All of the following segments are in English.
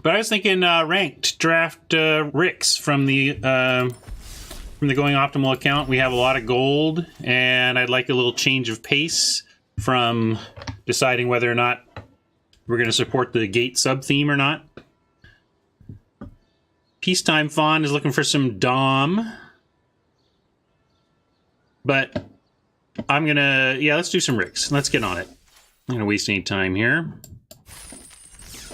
But I was thinking ranked draft RIX from the Going Optimal account. We have a lot of gold, and I'd like a little change of pace from deciding whether or not we're going to support the Gate sub-theme or not. Peacetime Fawn is looking for some Dom. But I'm going to... Yeah, let's do some RIX. Let's get on it. I'm not going to waste any time here.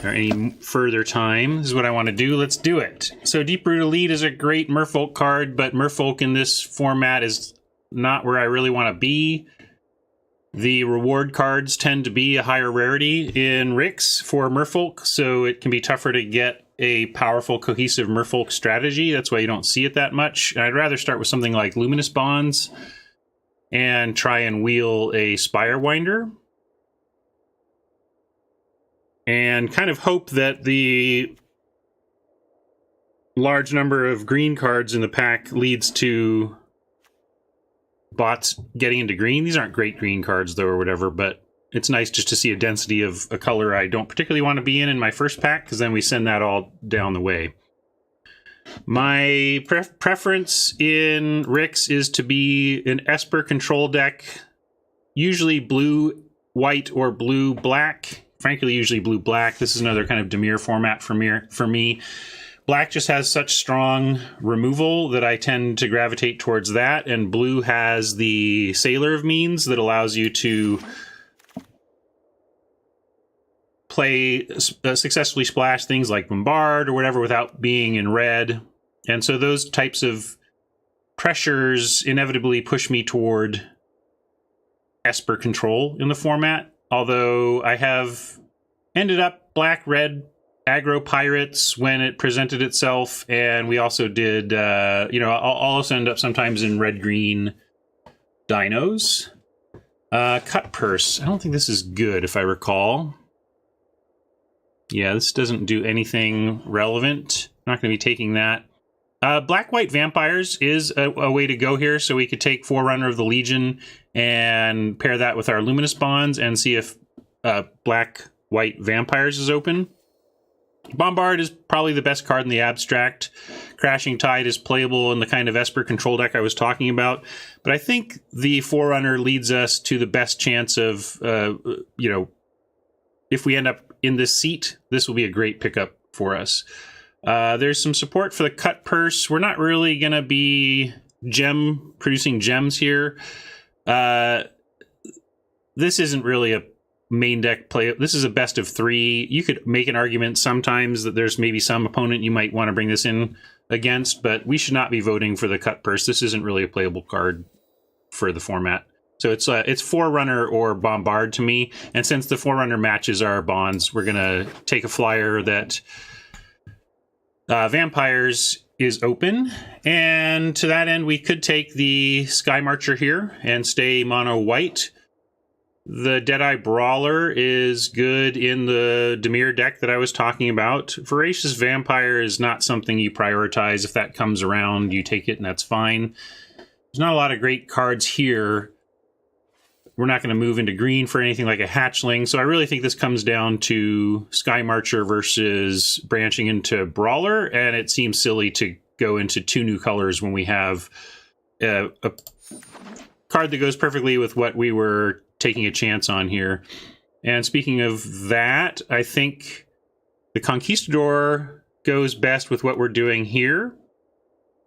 Or any further time. This is what I want to do. Let's do it. So Deep-Root Elite is a great Merfolk card, but Merfolk in this format is not where I really want to be. The reward cards tend to be a higher rarity in RIX for Merfolk, so it can be tougher to get a powerful, cohesive Merfolk strategy. That's why you don't see it that much. I'd rather start with something like Luminous Bonds and try and wheel a Spirewinder. And kind of hope that the large number of green cards in the pack leads to bots getting into green. These aren't great green cards, though, or whatever, but it's nice just to see a density of a color I don't particularly want to be in my first pack, because then we send that all down the way. My preference in RIX is to be an Esper control deck, usually blue-white or blue-black. Frankly, usually blue-black. This is another kind of Dimir format for me. Black just has such strong removal that I tend to gravitate towards that, and blue has the Sailor of Means that allows you to play successfully splash things like Bombard or whatever without being in red. And so those types of pressures inevitably push me toward Esper control in the format, although I have ended up black-red aggro pirates when it presented itself, and we also did, I'll also end up sometimes in red-green dinos. Cut Purse. I don't think this is good, if I recall. Yeah, this doesn't do anything relevant. I'm not going to be taking that. Black-White Vampires is a way to go here, so we could take Forerunner of the Legion and pair that with our Luminous Bonds and see if Black-White Vampires is open. Bombard is probably the best card in the abstract. Crashing Tide is playable in the kind of Esper control deck I was talking about. But I think the Forerunner leads us to the best chance of, if we end up in this seat, this will be a great pickup for us. There's some support for the Cut Purse. We're not really going to be producing gems here. This isn't really a main deck play. This is a best of 3. You could make an argument sometimes that there's maybe some opponent you might want to bring this in against, but we should not be voting for the Cut Purse. This isn't really a playable card for the format. So it's Forerunner or Bombard to me, and since the Forerunner matches our bonds, we're gonna take a flyer that Vampires is open, and to that end we could take the Sky Marcher here and stay mono white. The Deadeye Brawler is good in the Dimir deck that I was talking about. Voracious Vampire is not something you prioritize. If that comes around, you take it, and that's fine. There's not a lot of great cards here. We're not going to move into green for anything like a Hatchling, so I really think this comes down to Sky Marcher versus branching into Brawler, and it seems silly to go into 2 new colors when we have a card that goes perfectly with what we were taking a chance on here. And speaking of that, I think the Conquistador goes best with what we're doing here,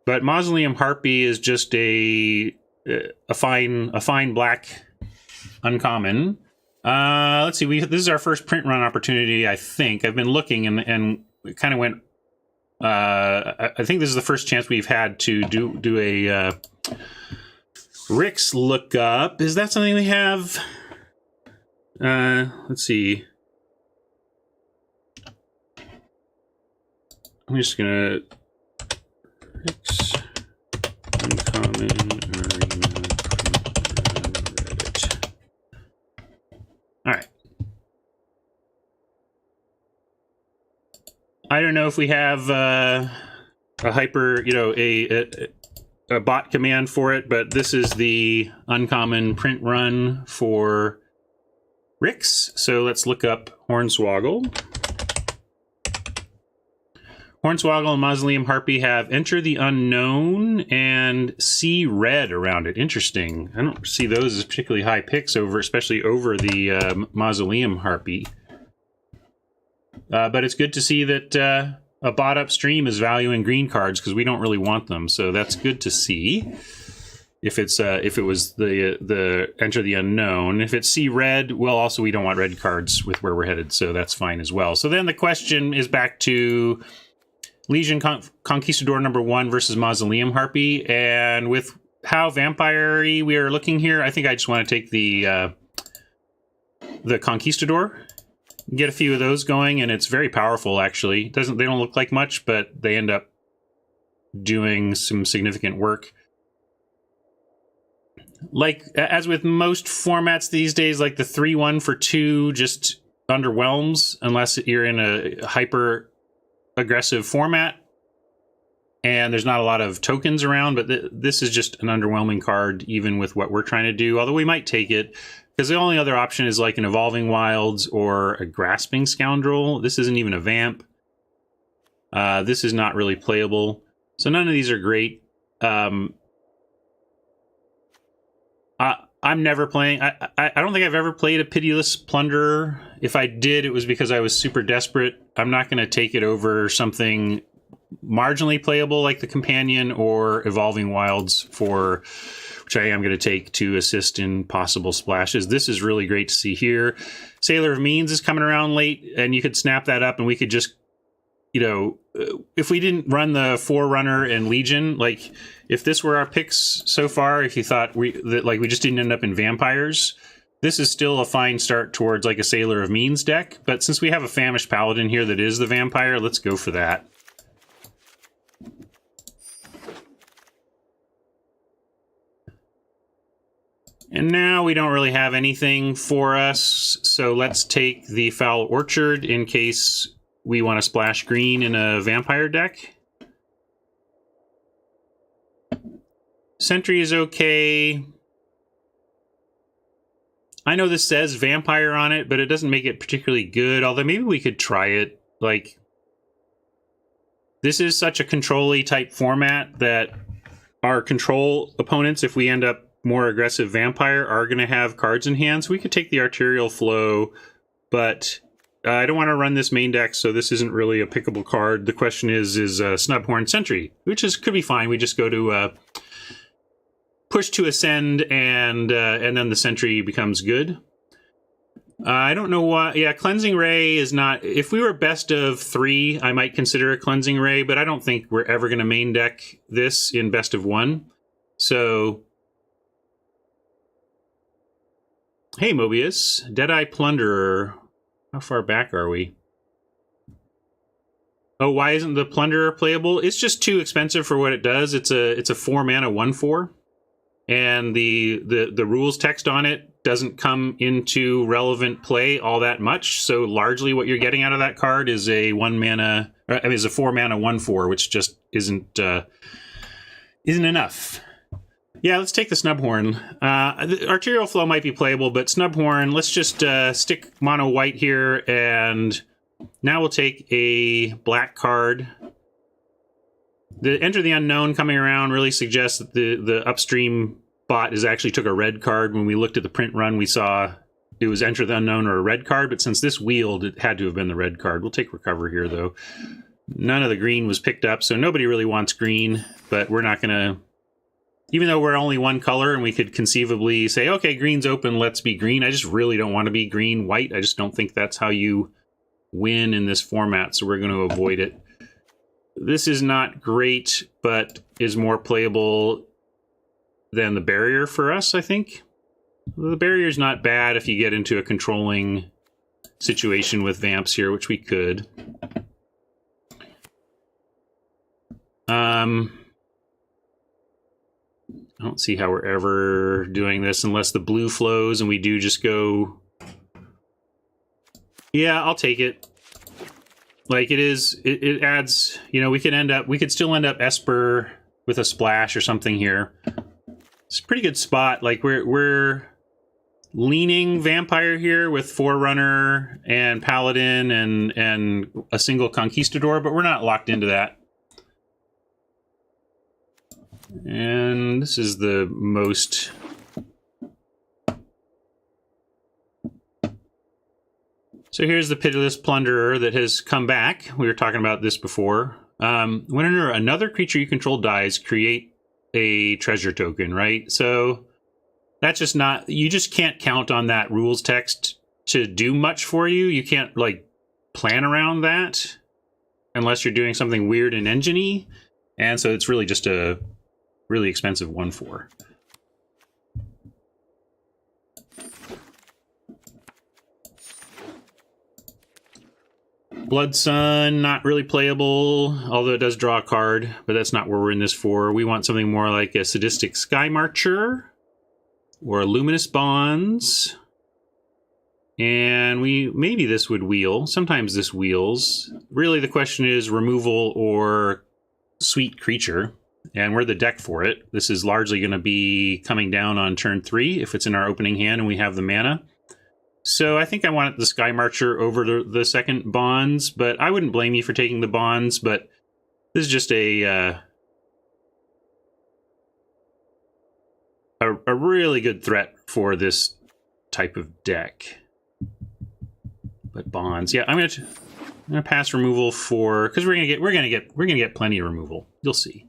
but Mausoleum Harpy is just a fine black uncommon. Let's see, this is our first print run opportunity, I think. I've been looking and it kind of went I think this is the first chance we've had to do a RIX lookup. Is that something we have? Let's see. I'm just gonna RIX uncommon arena Reddit. All right. I don't know if we have a hyper, a bot command for it, but this is the uncommon print run for RIX. So let's look up Hornswoggle. Hornswoggle and Mausoleum Harpy have Enter the Unknown and See Red around it. Interesting. I don't see those as particularly high picks over, especially over the Mausoleum Harpy. But it's good to see that a bot upstream is valuing green cards because we don't really want them. So that's good to see. If it was the Enter the Unknown, if it's See Red, well, also we don't want red cards with where we're headed, so that's fine as well. So then the question is back to Legion Conquistador number 1 versus Mausoleum Harpy, and with how vampire-y we are looking here, I think I just want to take the Conquistador, get a few of those going, and it's very powerful actually. They don't look like much, but they end up doing some significant work. Like, as with most formats these days, like the 3-1 for 2 just underwhelms unless you're in a hyper-aggressive format and there's not a lot of tokens around, but this is just an underwhelming card, even with what we're trying to do, although we might take it, because the only other option is like an Evolving Wilds or a Grasping Scoundrel. This isn't even a Vamp. This is not really playable, so none of these are great. I'm never playing. I don't think I've ever played a Pitiless Plunderer. If I did, it was because I was super desperate. I'm not going to take it over something marginally playable like the Companion or Evolving Wilds, which I am going to take to assist in possible splashes. This is really great to see here. Sailor of Means is coming around late, and you could snap that up, and we could just, you know, if we didn't run the Forerunner and Legion, like if this were our picks so far, if you thought we just didn't end up in vampires, this is still a fine start towards like a Sailor of Means deck. But since we have a Famished Paladin here that is the vampire, let's go for that. And now we don't really have anything for us, so let's take the Foul Orchard in case we want to splash green in a vampire deck. Sentry is okay. I know this says vampire on it, but it doesn't make it particularly good, although maybe we could try it. Like, this is such a control-y type format that our control opponents, if we end up more aggressive vampire, are going to have cards in hand, so we could take the Arterial Flow, but I don't want to run this main deck, so this isn't really a pickable card. The question is Snubhorn Sentry, which could be fine. We just go to push to ascend, and then the Sentry becomes good. I don't know why. Yeah, Cleansing Ray is not... If we were best of 3, I might consider a Cleansing Ray, but I don't think we're ever going to main deck this in best of 1. So... Hey, Mobius. Deadeye Plunderer. How far back are we? Oh, why isn't the Plunderer playable? It's just too expensive for what it does. It's a 4 mana 1/4, and the rules text on it doesn't come into relevant play all that much. So largely, what you're getting out of that card is a 1 mana, is a 4 mana 1/4, which just isn't enough. Yeah, let's take the Snubhorn. The Arterial Flow might be playable, but Snubhorn, let's just stick mono white here, and now we'll take a black card. The Enter the Unknown coming around really suggests that the upstream bot actually took a red card. When we looked at the print run, we saw it was Enter the Unknown or a red card, but since this wheeled, it had to have been the red card. We'll take Recover here, though. None of the green was picked up, so nobody really wants green, but we're not going to... Even though we're only one color and we could conceivably say, okay, green's open, let's be green. I just really don't want to be green-white. I just don't think that's how you win in this format, so we're going to avoid it. This is not great, but is more playable than the Barrier for us, I think. The Barrier's not bad if you get into a controlling situation with Vamps here, which we could. I don't see how we're ever doing this unless the blue flows and we do just go... Yeah, I'll take it. Like, it adds, you know, we could still end up Esper with a splash or something here. It's a pretty good spot. Like, we're leaning vampire here with Forerunner and Paladin and a single Conquistador, but we're not locked into that. And this is the most... So here's the Pitiless Plunderer that has come back. We were talking about this before. Whenever another creature you control dies, create a treasure token, right? So that's just not... You just can't count on that rules text to do much for you. You can't, like, plan around that unless you're doing something weird and engine-y. And so it's really just a really expensive 1/4. Blood Sun, not really playable, although it does draw a card, but that's not what we're in this for. We want something more like a Sadistic Sky Marcher or a Luminous Bonds. And maybe this would wheel. Sometimes this wheels. Really, the question is removal or Sweet Creature. And we're the deck for it. This is largely going to be coming down on turn 3 if it's in our opening hand and we have the mana. So I think I want the Sky Marcher over the second Bonds, but I wouldn't blame you for taking the Bonds, but this is just a really good threat for this type of deck. But Bonds, yeah, I'm gonna pass removal for, because we're gonna get plenty of removal. You'll see.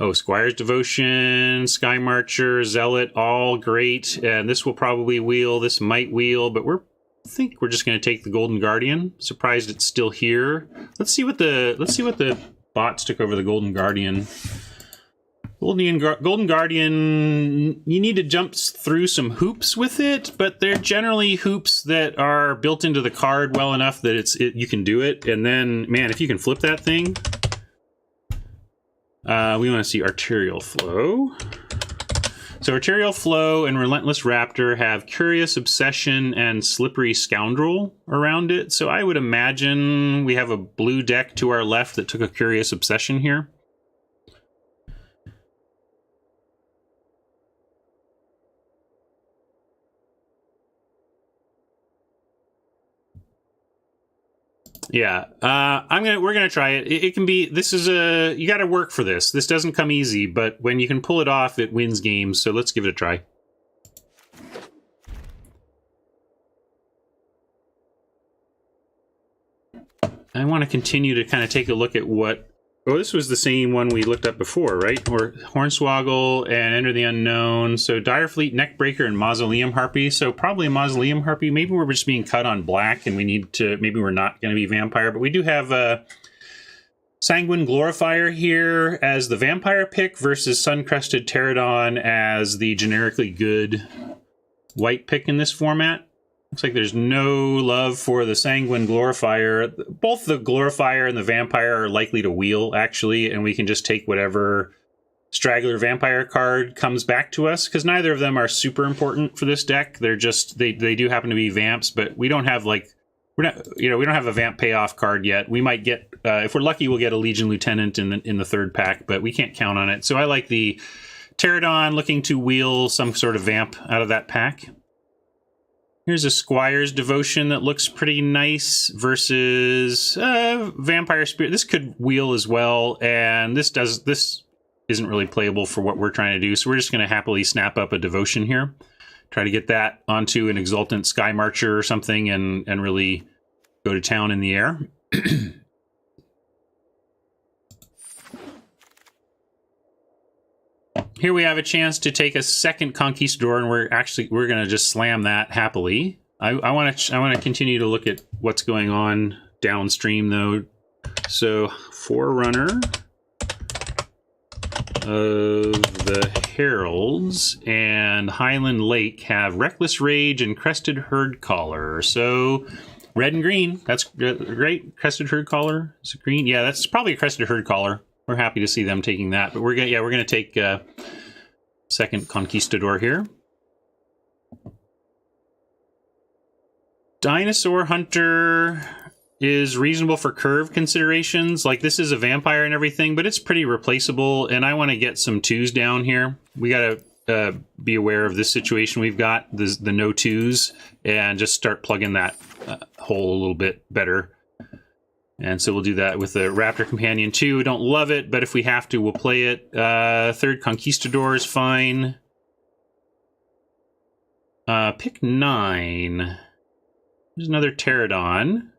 Oh, Squire's Devotion, Sky Marcher, Zealot, all great. And this will probably wheel. This might wheel, but I think we're just going to take the Golden Guardian. Surprised it's still here. Let's see what the bots took over the Golden Guardian. Golden Guardian, you need to jump through some hoops with it, but they're generally hoops that are built into the card well enough that you can do it. And then, man, if you can flip that thing. We want to see Arterial Flow. So Arterial Flow and Relentless Raptor have Curious Obsession and Slippery Scoundrel around it. So I would imagine we have a blue deck to our left that took a Curious Obsession here. Yeah, we're gonna try it. It can be, you gotta work for this. This doesn't come easy, but when you can pull it off, it wins games, so let's give it a try. I want to continue to kind of take a look at this was the same one we looked up before, right? Or Hornswoggle and Enter the Unknown. So Direfleet, Neckbreaker, and Mausoleum Harpy. So probably a Mausoleum Harpy. Maybe we're just being cut on black and maybe we're not going to be Vampire. But we do have a Sanguine Glorifier here as the Vampire pick versus Suncrested Pterodon as the generically good white pick in this format. Looks like there's no love for the Sanguine Glorifier. Both the Glorifier and the Vampire are likely to wheel, actually, and we can just take whatever straggler Vampire card comes back to us, because neither of them are super important for this deck. They're just, they do happen to be Vamps, but we don't have, like, we don't have a Vamp payoff card yet. We might get, if we're lucky, we'll get a Legion Lieutenant in the third pack, but we can't count on it. So I like the Pterodon looking to wheel some sort of Vamp out of that pack. Here's a Squire's Devotion that looks pretty nice versus Vampire Spirit. This could wheel as well, and this isn't really playable for what we're trying to do, so we're just going to happily snap up a Devotion here. Try to get that onto an Exultant Sky Marcher or something and really go to town in the air. Here we have a chance to take a second Conquistador, and we're going to just slam that happily. I want to continue to look at what's going on downstream, though. So Forerunner of the Heralds and Highland Lake have Reckless Rage and Crested Herd Caller. So red and green, that's great. Crested Herd Caller is it green? Yeah, that's probably a Crested Herd Caller. We're happy to see them taking that, but we're gonna take second Conquistador here. Dinosaur Hunter is reasonable for curve considerations. Like, this is a Vampire and everything, but it's pretty replaceable, and I want to get some 2s down here. We got be aware of this situation we've got, the no twos, and just start plugging that hole a little bit better. And so we'll do that with the Raptor Companion 2. Don't love it, but if we have to, we'll play it. Third Conquistador is fine. Pick 9. There's another Pterodon.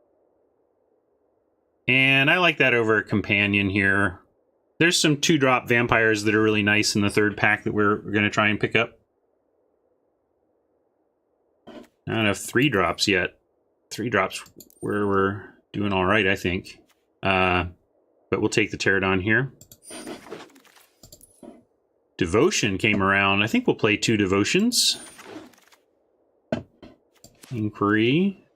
And I like that over a Companion here. There's some 2-drop vampires that are really nice in the third pack that we're going to try and pick up. I don't have 3-drops yet. 3-drops where we're doing all right, I think. But we'll take the Pterodon here. Devotion came around. I think we'll play 2 Devotions. Inquiry.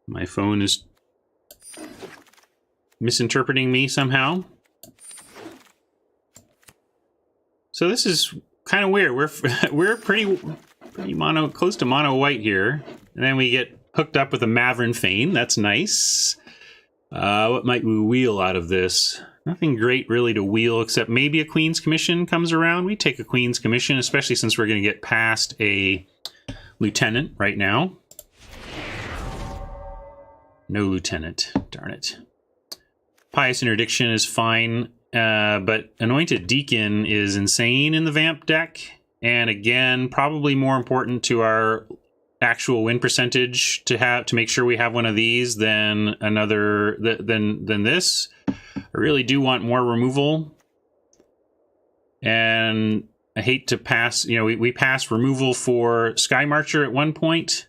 My phone is misinterpreting me somehow. So this is kind of weird. We're pretty mono, close to mono white here, and then we get hooked up with a Maverick Fane. That's nice. What might we wheel out of this? Nothing great really to wheel, except maybe a Queen's Commission comes around. We take a Queen's Commission, especially since we're going to get past a Lieutenant right now. No Lieutenant. Darn it. Pious Interdiction is fine, but Anointed Deacon is insane in the Vamp deck. And again, probably more important to our actual win percentage to make sure we have one of these than another than this. I really do want more removal. And I hate to pass, we passed removal for Sky Marcher at one point.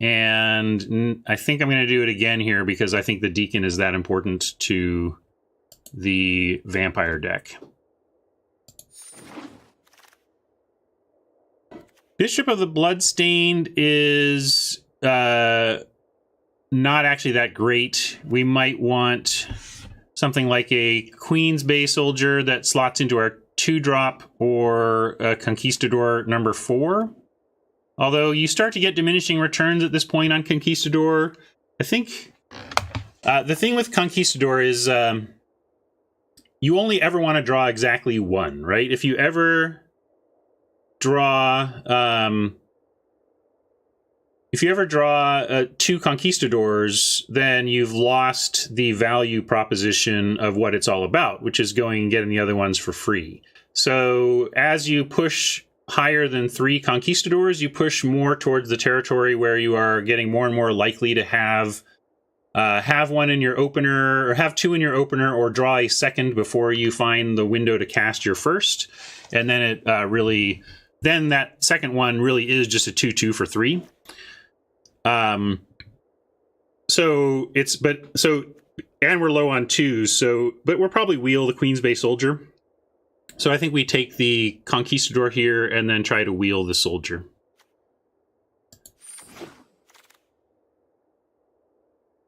And I think I'm going to do it again here because I think the Deacon is that important to the Vampire deck. Bishop of the Bloodstained is not actually that great. We might want something like a Queen's Bay Soldier that slots into our 2-drop or a Conquistador number 4. Although you start to get diminishing returns at this point on Conquistador. I think the thing with Conquistador is you only ever want to draw exactly one, right? If you ever draw 2 Conquistadors, then you've lost the value proposition of what it's all about, which is going and getting the other ones for free. So as you push higher than 3 Conquistadors, you push more towards the territory where you are getting more and more likely to have one in your opener, or have 2 in your opener, or draw a second before you find the window to cast your first. And then it then that second one really is just a 2/2 for 3. And we're low on 2s, but we'll probably wheel the Queen's Bay Soldier. So I think we take the Conquistador here and then try to wheel the Soldier.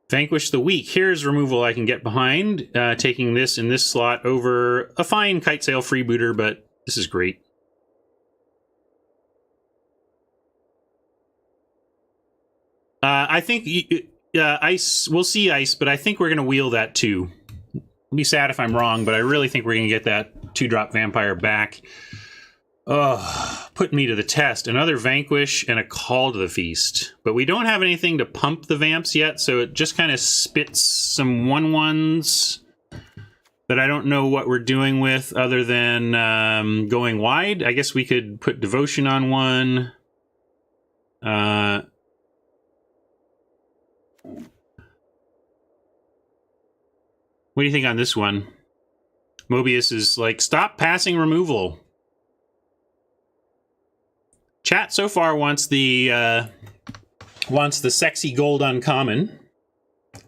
Vanquish the Weak. Here's removal I can get behind, taking this in this slot over a fine Kite Sail Freebooter, but this is great. I think Ice. We'll see Ice, but I think we're going to wheel that too. I'll be sad if I'm wrong, but I really think we're going to get that 2-drop Vampire back. Oh, put me to the test. Another Vanquish and a Call to the Feast. But we don't have anything to pump the Vamps yet, so it just kind of spits some 1/1s that I don't know what we're doing with other than going wide. I guess we could put Devotion on one. What do you think on this one? Mobius is like, stop passing removal. Chat so far wants the sexy gold uncommon.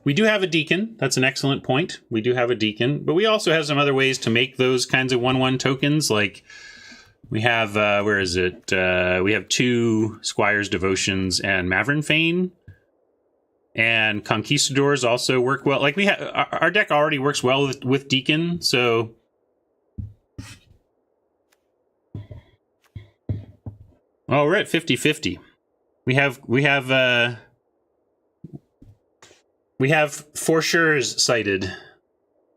We do have a Deacon. That's an excellent point. We do have a Deacon, but we also have some other ways to make those kinds of 1/1 tokens. Like we have, where is it? We have 2 Squire's Devotions and Maverick Fane. And Conquistadors also work well. Like we have, our deck already works well with Deacon, so. Oh, we're at 50-50. We have for sure's cited.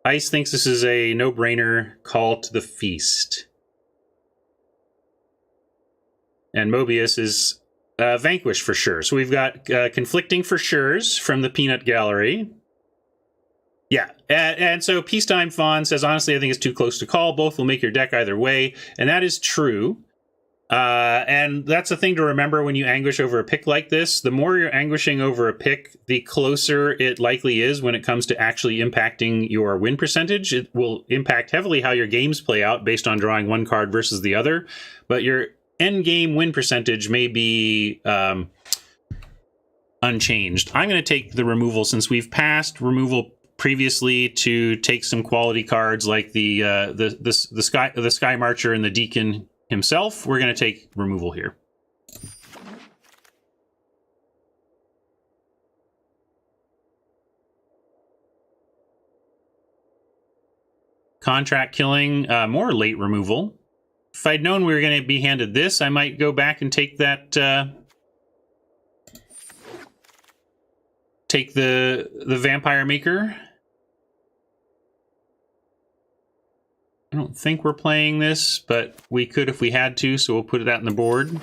Ice thinks this is a no-brainer call to the feast. And Mobius is Vanquish for sure. So we've got conflicting for sures from the Peanut Gallery. Yeah, and so Peacetime Fawn says, honestly, I think it's too close to call. Both will make your deck either way. And that is true. And that's the thing to remember when you anguish over a pick like this. The more you're anguishing over a pick, the closer it likely is when it comes to actually impacting your win percentage. It will impact heavily how your games play out based on drawing one card versus the other. But your end game win percentage may be unchanged. I'm going to take the removal since we've passed removal previously to take some quality cards like the Sky Marcher and the Deacon himself. We're going to take removal here. Contract Killing, more late removal. If I'd known we were going to be handed this, I might go back and take that. Take the Vampire Maker. I don't think we're playing this, but we could if we had to, so we'll put that in the board.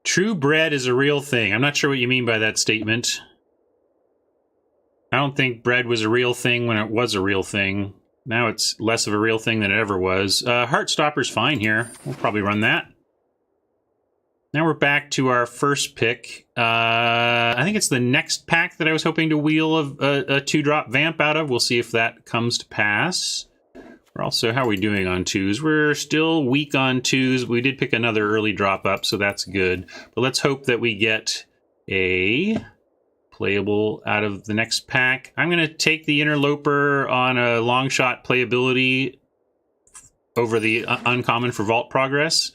True bread is a real thing. I'm not sure what you mean by that statement. I don't think bread was a real thing when it was a real thing. Now it's less of a real thing than it ever was. Heartstopper's fine here. We'll probably run that. Now we're back to our first pick. I think it's the next pack that I was hoping to wheel a 2-drop Vamp out of. We'll see if that comes to pass. We're also, how are we doing on 2s? We're still weak on 2s. We did pick another early drop up, so that's good. But let's hope that we get a playable out of the next pack. I'm going to take the Interloper on a long shot playability over the uncommon for Vault Progress.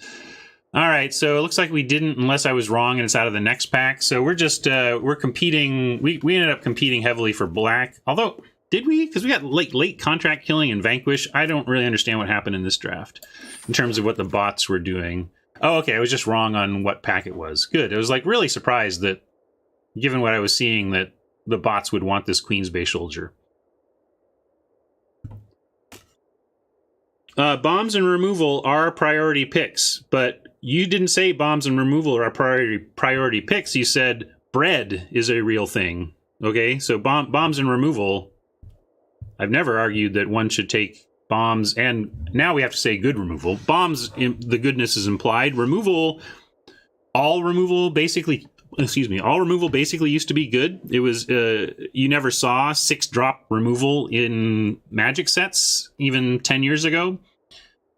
All right, so it looks like we didn't, unless I was wrong, and it's out of the next pack. So we're just, we're competing. We ended up competing heavily for black. Although, did we? Because we got late Contract Killing and Vanquish. I don't really understand what happened in this draft in terms of what the bots were doing. Oh, okay, I was just wrong on what pack it was. Good. I was like really surprised that, given what I was seeing, that the bots would want this Queen's Bay Soldier. Bombs and removal are priority picks, but you didn't say bombs and removal are priority picks. You said bread is a real thing. Okay, so bombs and removal. I've never argued that one should take bombs, and now we have to say good removal. Bombs, the goodness is implied. Removal, all removal basically used to be good. It was you never saw 6-drop removal in Magic sets even 10 years ago.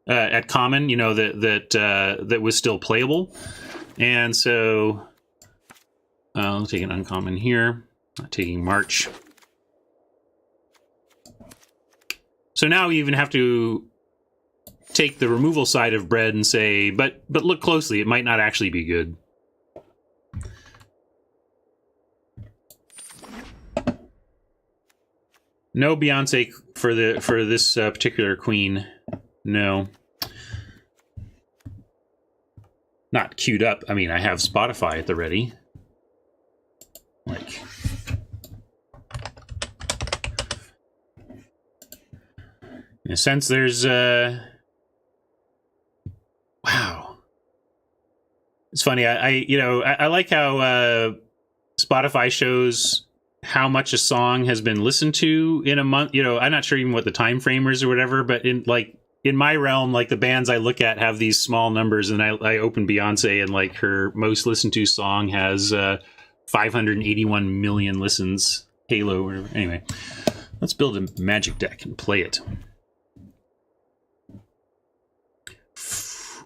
At common, you know, that was still playable. And so I'll take an uncommon here. Not taking March. So now we even have to take the removal side of bread and say, but look closely, it might not actually be good. No Beyonce for this particular queen. No. Not queued up. I mean, I have Spotify at the ready. Like, in a sense, there's wow. It's funny. I like how Spotify shows how much a song has been listened to in a month. You know, I'm not sure even what the time frame is or whatever, but in my realm, like the bands I look at have these small numbers, and I open Beyonce and like her most listened to song has 581 million listens. Halo, whatever. Anyway, let's build a Magic deck and play it.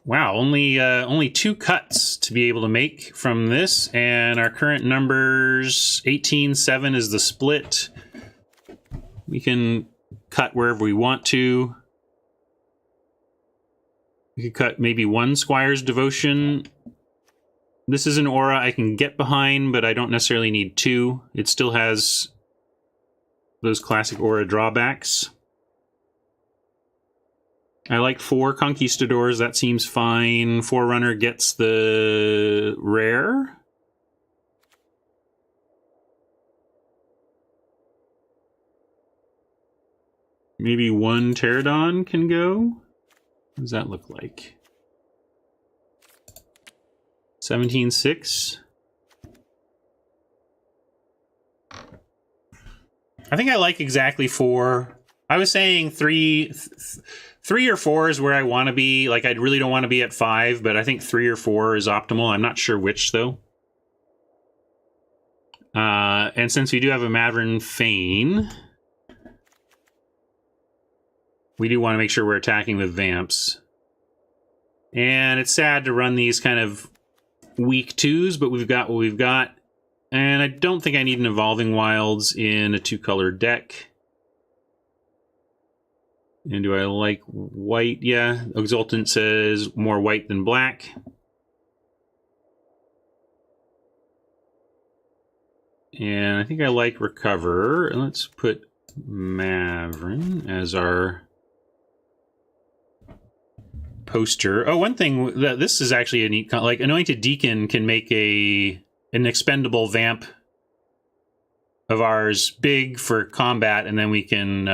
Wow, only 2 cuts to be able to make from this, and our current numbers 18-7 is the split. We can cut wherever we want to. We could cut maybe 1 Squire's Devotion. This is an aura I can get behind, but I don't necessarily need 2. It still has those classic aura drawbacks. I like 4 Conquistadors. That seems fine. Forerunner gets the rare. Maybe 1 Pterodon can go. What does that look like? 17-6. I think I like exactly 4. I was saying 3 or 4 is where I want to be. Like, I really don't want to be at 5, but I think 3 or 4 is optimal. I'm not sure which, though. And since we do have a Maverick Fane, we do want to make sure we're attacking with Vamps. And it's sad to run these kind of weak 2s, but we've got what we've got. And I don't think I need an Evolving Wilds in a 2-color deck. And do I like white? Yeah, Exultant says more white than black. And I think I like Recover. Let's put Maverick as our poster. Oh, one thing, this is actually a neat, like Anointed Deacon can make an expendable Vamp of ours big for combat, and then we can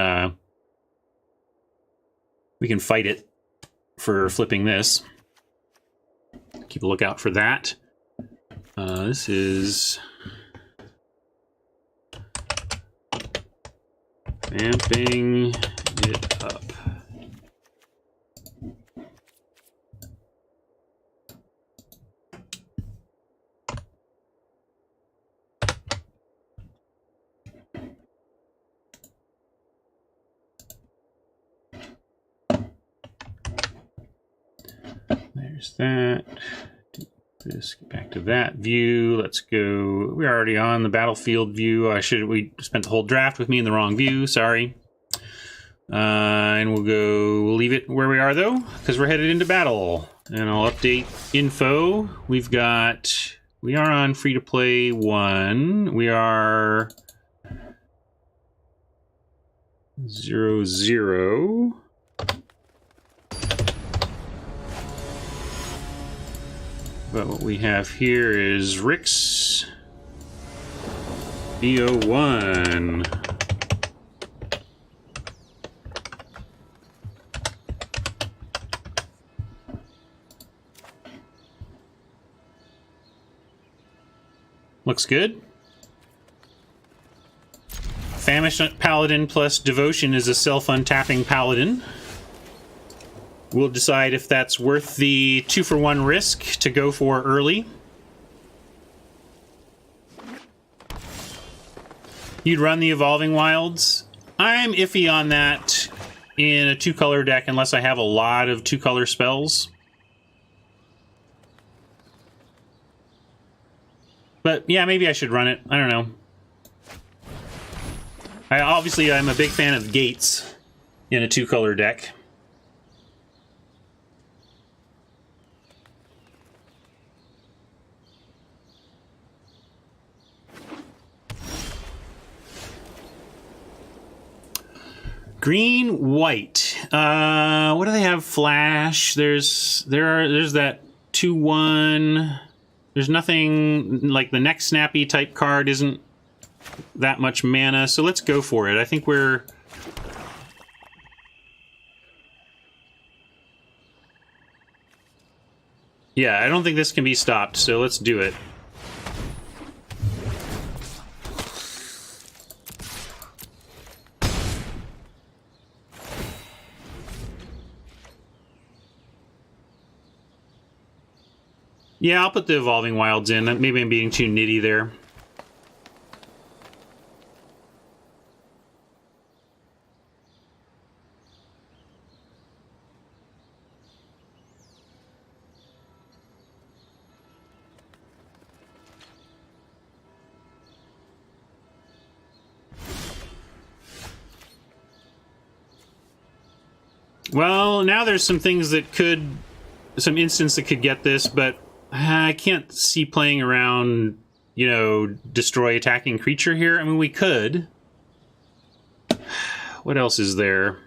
fight it for flipping this. Keep a lookout for that. This is vamping it up. There's that. Do this, get back to that view. Let's go. We're already on the battlefield view. We spent the whole draft with me in the wrong view. Sorry. And we'll leave it where we are though, because we're headed into battle. And I'll update info. We are on free to play 1. We are 0-0. But what we have here is RIX BO1. Looks good. Famished Paladin plus Devotion is a self-untapping Paladin. We'll decide if that's worth the 2-for-1 risk to go for early. You'd run the Evolving Wilds. I'm iffy on that in a 2-color deck unless I have a lot of 2-color spells. But yeah, maybe I should run it. I don't know. Obviously, I'm a big fan of Gates in a 2-color deck. Green, white. What do they have? Flash. There's that 2/1. There's nothing like the next snappy type card isn't that much mana, so let's go for it. I think we're yeah, I don't think this can be stopped, so let's do it. Yeah, I'll put the Evolving Wilds in. Maybe I'm being too nitty there. Well, now there's some things that could... some instants that could get this, but I can't see playing around, you know, destroy attacking creature here. I mean, we could. What else is there?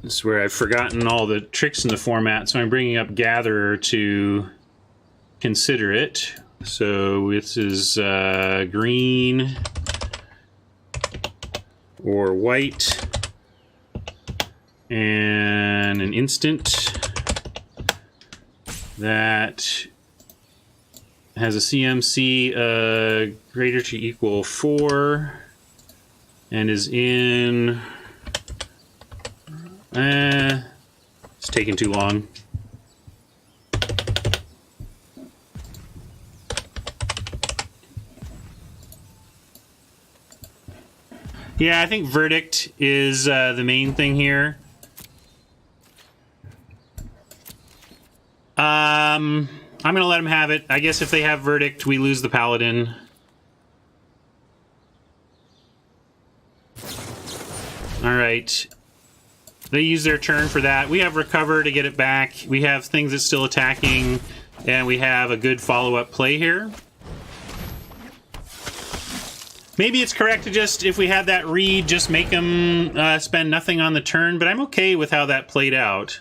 This is where I've forgotten all the tricks in the format, so I'm bringing up Gatherer to consider it. So this is green or white and an instant that has a CMC greater to equal 4 and is in... it's taking too long. Yeah, I think Verdict is the main thing here. I'm going to let them have it. I guess if they have Verdict, we lose the Paladin. Alright. They use their turn for that. We have Recover to get it back. We have things that's still attacking. And we have a good follow-up play here. Maybe it's correct to just, if we had that read, just make them spend nothing on the turn. But I'm okay with how that played out.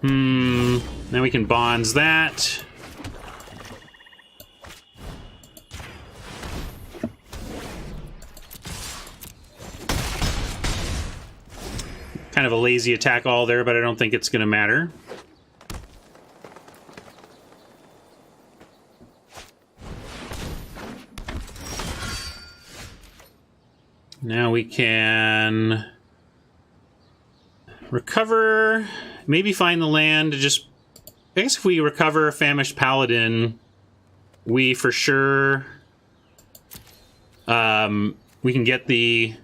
Now we can bonds that. Kind of a lazy attack all there, but I don't think it's going to matter. Now we can recover, maybe find the land to just... I guess if we recover a Famished Paladin, we for sure... we can get the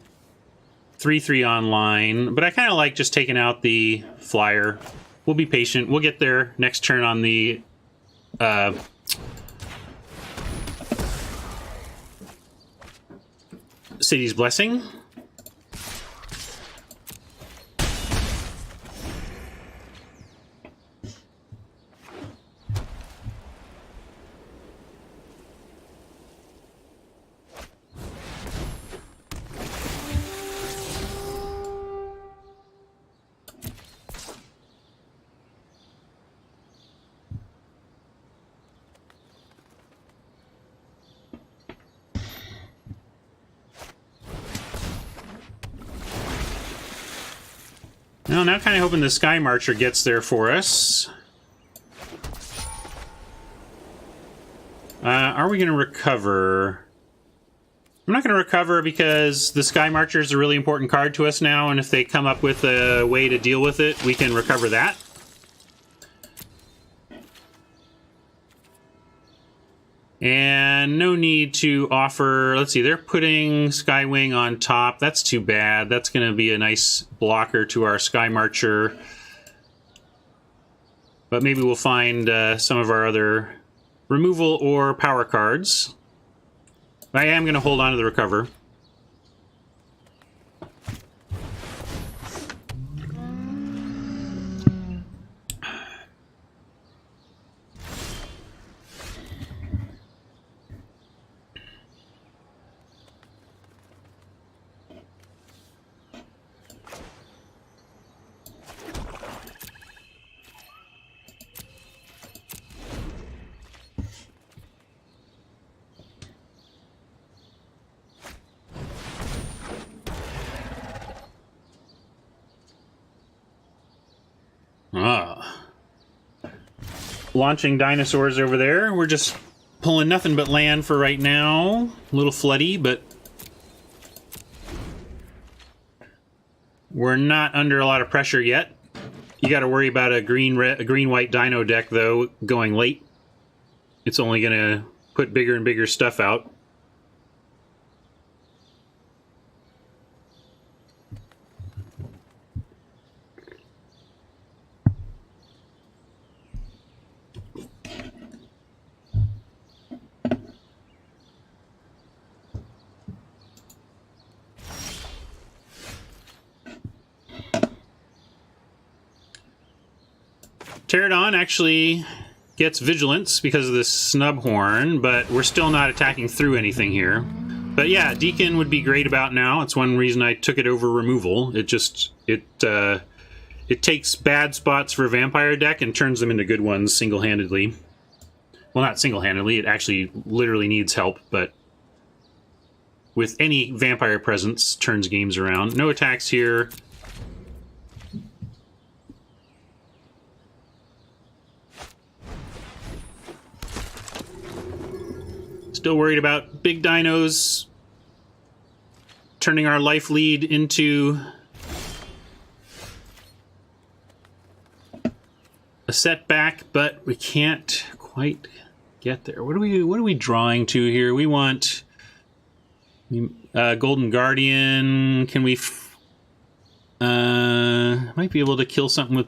3/3 online, but I kind of like just taking out the flyer. We'll be patient. We'll get there next turn on the City's Blessing. Well, now kind of hoping the Sky Marcher gets there for us. Are we going to recover? I'm not going to recover because the Sky Marcher is a really important card to us now, and if they come up with a way to deal with it, we can recover that. And no need to offer... Let's see, they're putting Skywing on top. That's too bad. That's going to be a nice blocker to our Sky Marcher. But maybe we'll find some of our other removal or power cards. I am going to hold on to the recover. Launching dinosaurs over there. We're just pulling nothing but land for right now. A little floody, but we're not under a lot of pressure yet. You got to worry about a green-white dino deck, though, going late. It's only going to put bigger and bigger stuff out. Pterodon actually gets vigilance because of this snub horn, but we're still not attacking through anything here. But yeah, Deacon would be great about now. It's one reason I took it over removal. It takes bad spots for a vampire deck and turns them into good ones single-handedly. Well, not single-handedly, it actually literally needs help, but with any vampire presence, turns games around. No attacks here. Still worried about big dinos turning our life lead into a setback, but we can't quite get there. What are we drawing to here? We want Golden Guardian. Can we might be able to kill something with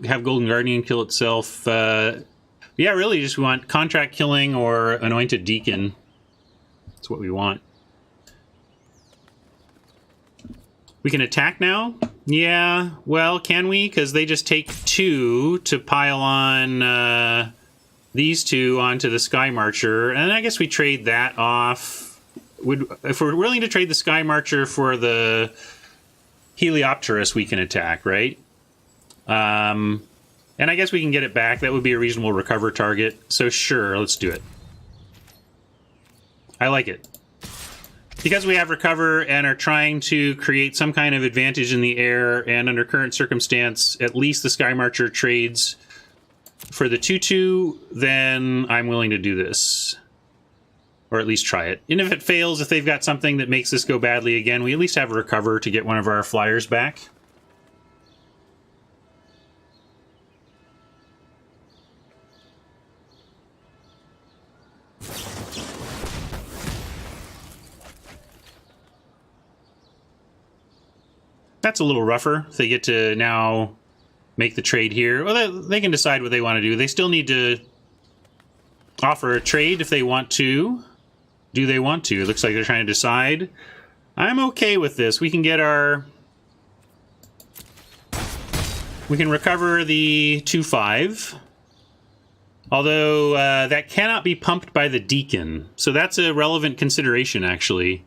have Golden Guardian kill itself. Yeah, really just we want contract killing or Anointed Deacon. That's what we want. We can attack now? Yeah, well, can we? Because they just take 2 to pile on these 2 onto the Sky Marcher. And I guess we trade that off. If we're willing to trade the Sky Marcher for the Heliopterus, we can attack, right? And I guess we can get it back. That would be a reasonable recover target. So sure, let's do it. I like it. Because we have recover and are trying to create some kind of advantage in the air, and under current circumstance, at least the Sky Marcher trades for the 2/2, then I'm willing to do this. Or at least try it. And if it fails, if they've got something that makes this go badly again, we at least have a recover to get one of our flyers back. That's a little rougher. They get to now make the trade here. Well, they can decide what they want to do. They still need to offer a trade if they want to. Do they want to? It looks like they're trying to decide. I'm okay with this. We can get our... We can recover the 2/5. Although that cannot be pumped by the Deacon. So that's a relevant consideration, actually.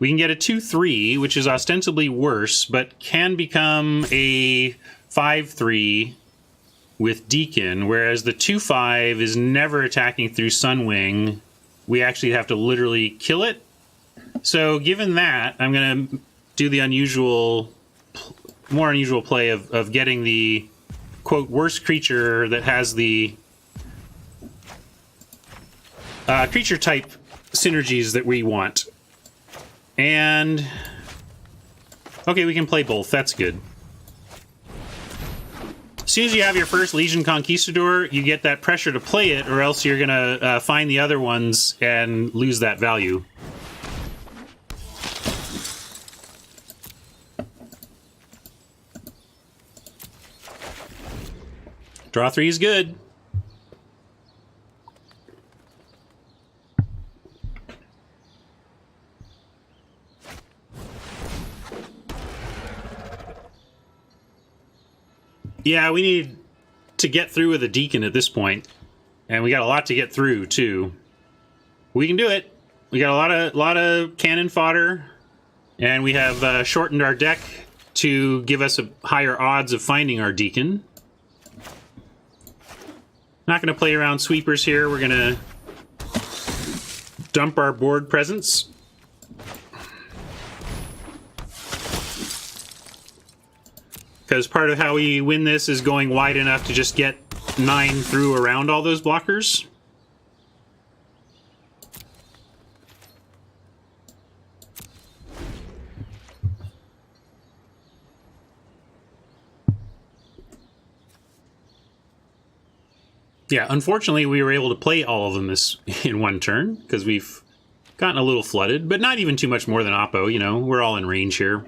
We can get a 2/3, which is ostensibly worse, but can become a 5/3 with Deacon, whereas the 2/5 is never attacking through Sunwing. We actually have to literally kill it. So given that, I'm going to do the more unusual play of getting the, quote, worst creature that has the creature type synergies that we want. And okay, we can play both. That's good. As soon as you have your first Legion Conquistador, you get that pressure to play it, or else you're gonna find the other ones and lose that value. Draw 3 is good. Yeah, we need to get through with a Deacon at this point. And we got a lot to get through, too. We can do it. We got a lot of cannon fodder. And we have shortened our deck to give us a higher odds of finding our Deacon. Not going to play around sweepers here. We're going to dump our board presence. Because part of how we win this is going wide enough to just get 9 through around all those blockers. Yeah, unfortunately we were able to play all of them in one turn, because we've gotten a little flooded, but not even too much more than Oppo, you know, we're all in range here.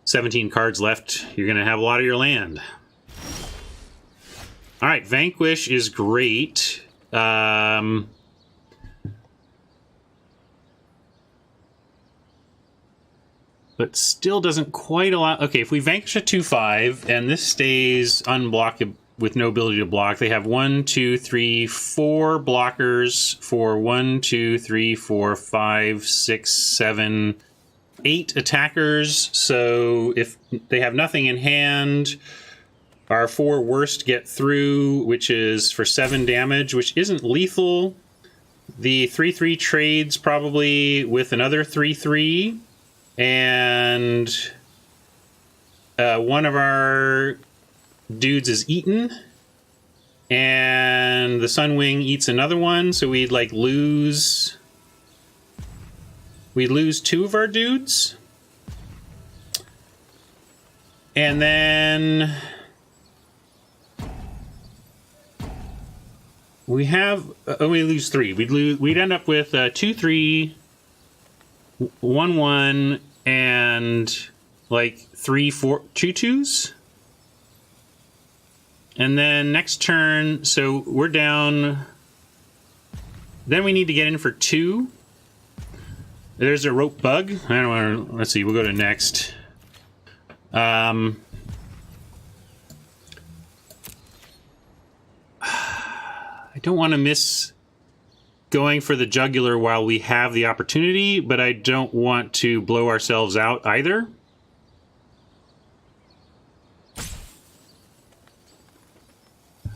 17 cards left, you're going to have a lot of your land. Alright, Vanquish is great. But still doesn't quite allow... Okay, if we Vanquish a 2/5, and this stays unblockable... with no ability to block. They have 1, 2, 3, 4 blockers for 1, 2, 3, 4, 5, 6, 7, 8 attackers. So if they have nothing in hand, our 4 worst get through, which is for 7 damage, which isn't lethal. The 3/3 trades probably with another 3/3, and one of our dudes is eaten, and the Sunwing eats another one, so we'd like lose 2 of our dudes. And then we have we lose 3. We'd end up with 2, 3, 1, 1, and like 3, 4, 2 2s. And then next turn, so we're down. Then we need to get in for 2. There's a rope bug. I don't want to. Let's see. We'll go to next. I don't want to miss going for the jugular while we have the opportunity, but I don't want to blow ourselves out either.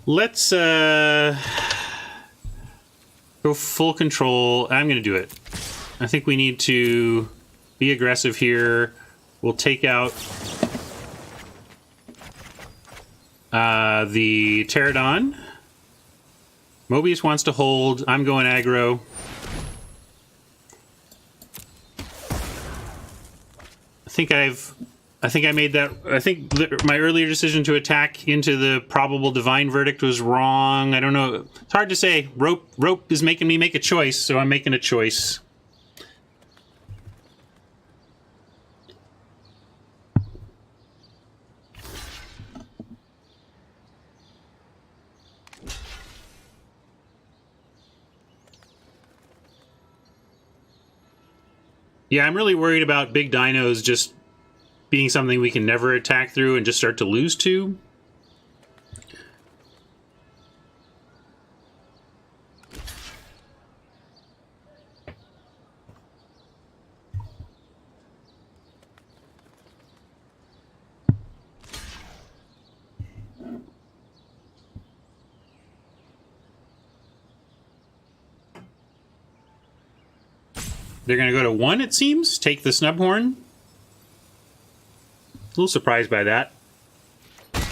Let's go full control. I'm going to do it. I think we need to be aggressive here. We'll take out the Pterodon. Mobius wants to hold. I'm going aggro. I think I made that. I think my earlier decision to attack into the probable divine verdict was wrong. I don't know. It's hard to say. Rope is making me make a choice, so I'm making a choice. Yeah, I'm really worried about big dinos just being something we can never attack through and just start to lose to. They're going to go to 1, it seems. Take the Snubhorn. A little surprised by that,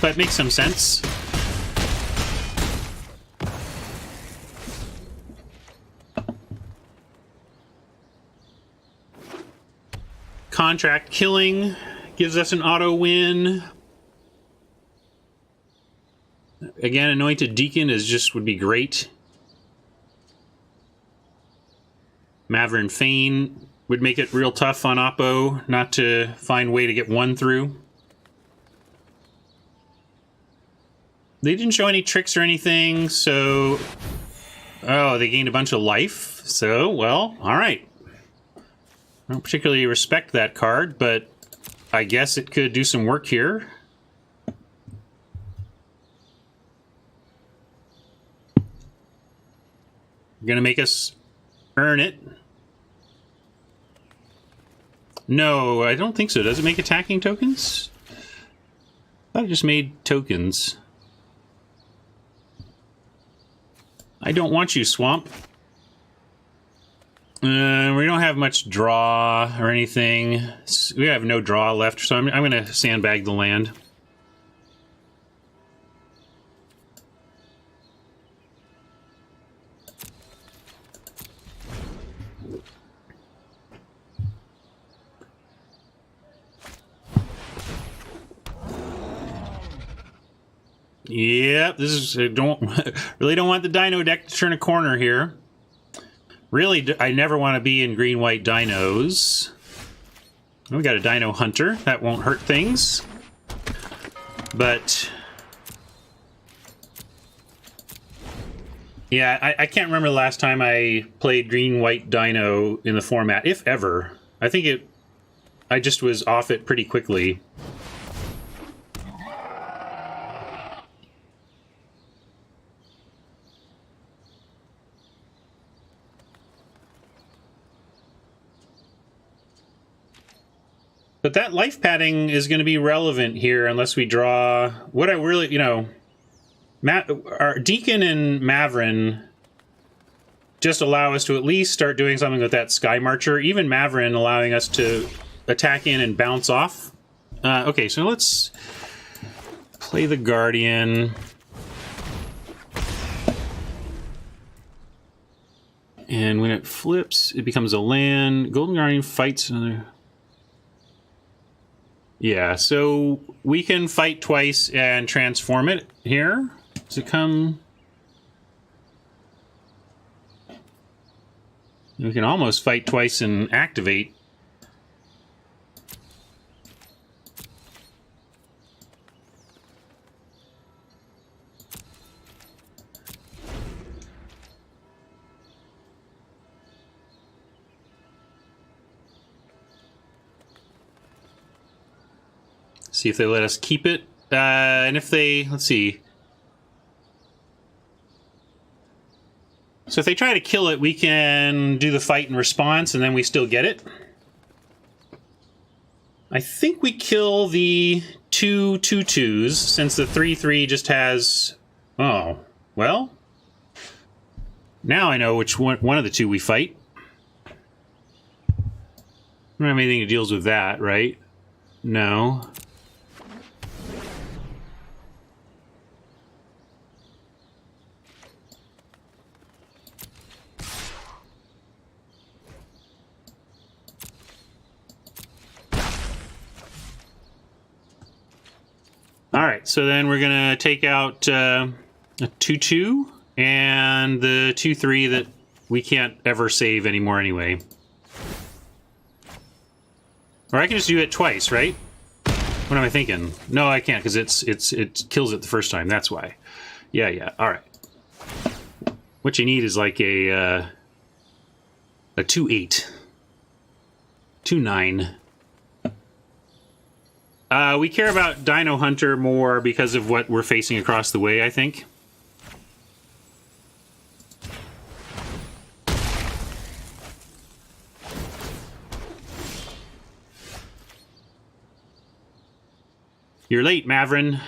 but makes some sense. Contract killing gives us an auto win. Again, Anointed Deacon would be great. Maverick Fane would make it real tough on Oppo not to find a way to get 1 through. They didn't show any tricks or anything, so... Oh, they gained a bunch of life. So, well, alright. I don't particularly respect that card, but I guess it could do some work here. Gonna make us earn it. No, I don't think so. Does it make attacking tokens? I thought it just made tokens. I don't want you, Swamp. We don't have much draw or anything. We have no draw left, so I'm going to sandbag the land. Yep, this is really don't want the Dino deck to turn a corner here. Really, I never want to be in green-white dinos. We got a Dino Hunter. That won't hurt things. But yeah, I can't remember the last time I played green-white dino in the format, if ever. I think I just was off it pretty quickly. But that life padding is going to be relevant here unless we draw... What I really, you know... our Deacon and Mavrin just allow us to at least start doing something with that Sky Marcher. Even Mavrin allowing us to attack in and bounce off. Okay, so let's play the Guardian. And when it flips, it becomes a land. Golden Guardian fights another... Yeah, so we can fight twice and transform it here. Does it come... We can almost fight twice and activate. See if they let us keep it. And if they... Let's see. So if they try to kill it, we can do the fight in response, and then we still get it. I think we kill the 2/2/2s, since the 3/3 just has... Oh, well... Now I know which one of the two we fight. I don't have anything that deals with that, right? No. Alright, so then we're going to take out a 2/2 and the 2/3 that we can't ever save anymore anyway. Or I can just do it twice, right? What am I thinking? No, I can't, because it kills it the first time, that's why. Yeah, alright. What you need is like a 2/8. 2/9. We care about Dino Hunter more because of what we're facing across the way, I think. You're late, Mavrin.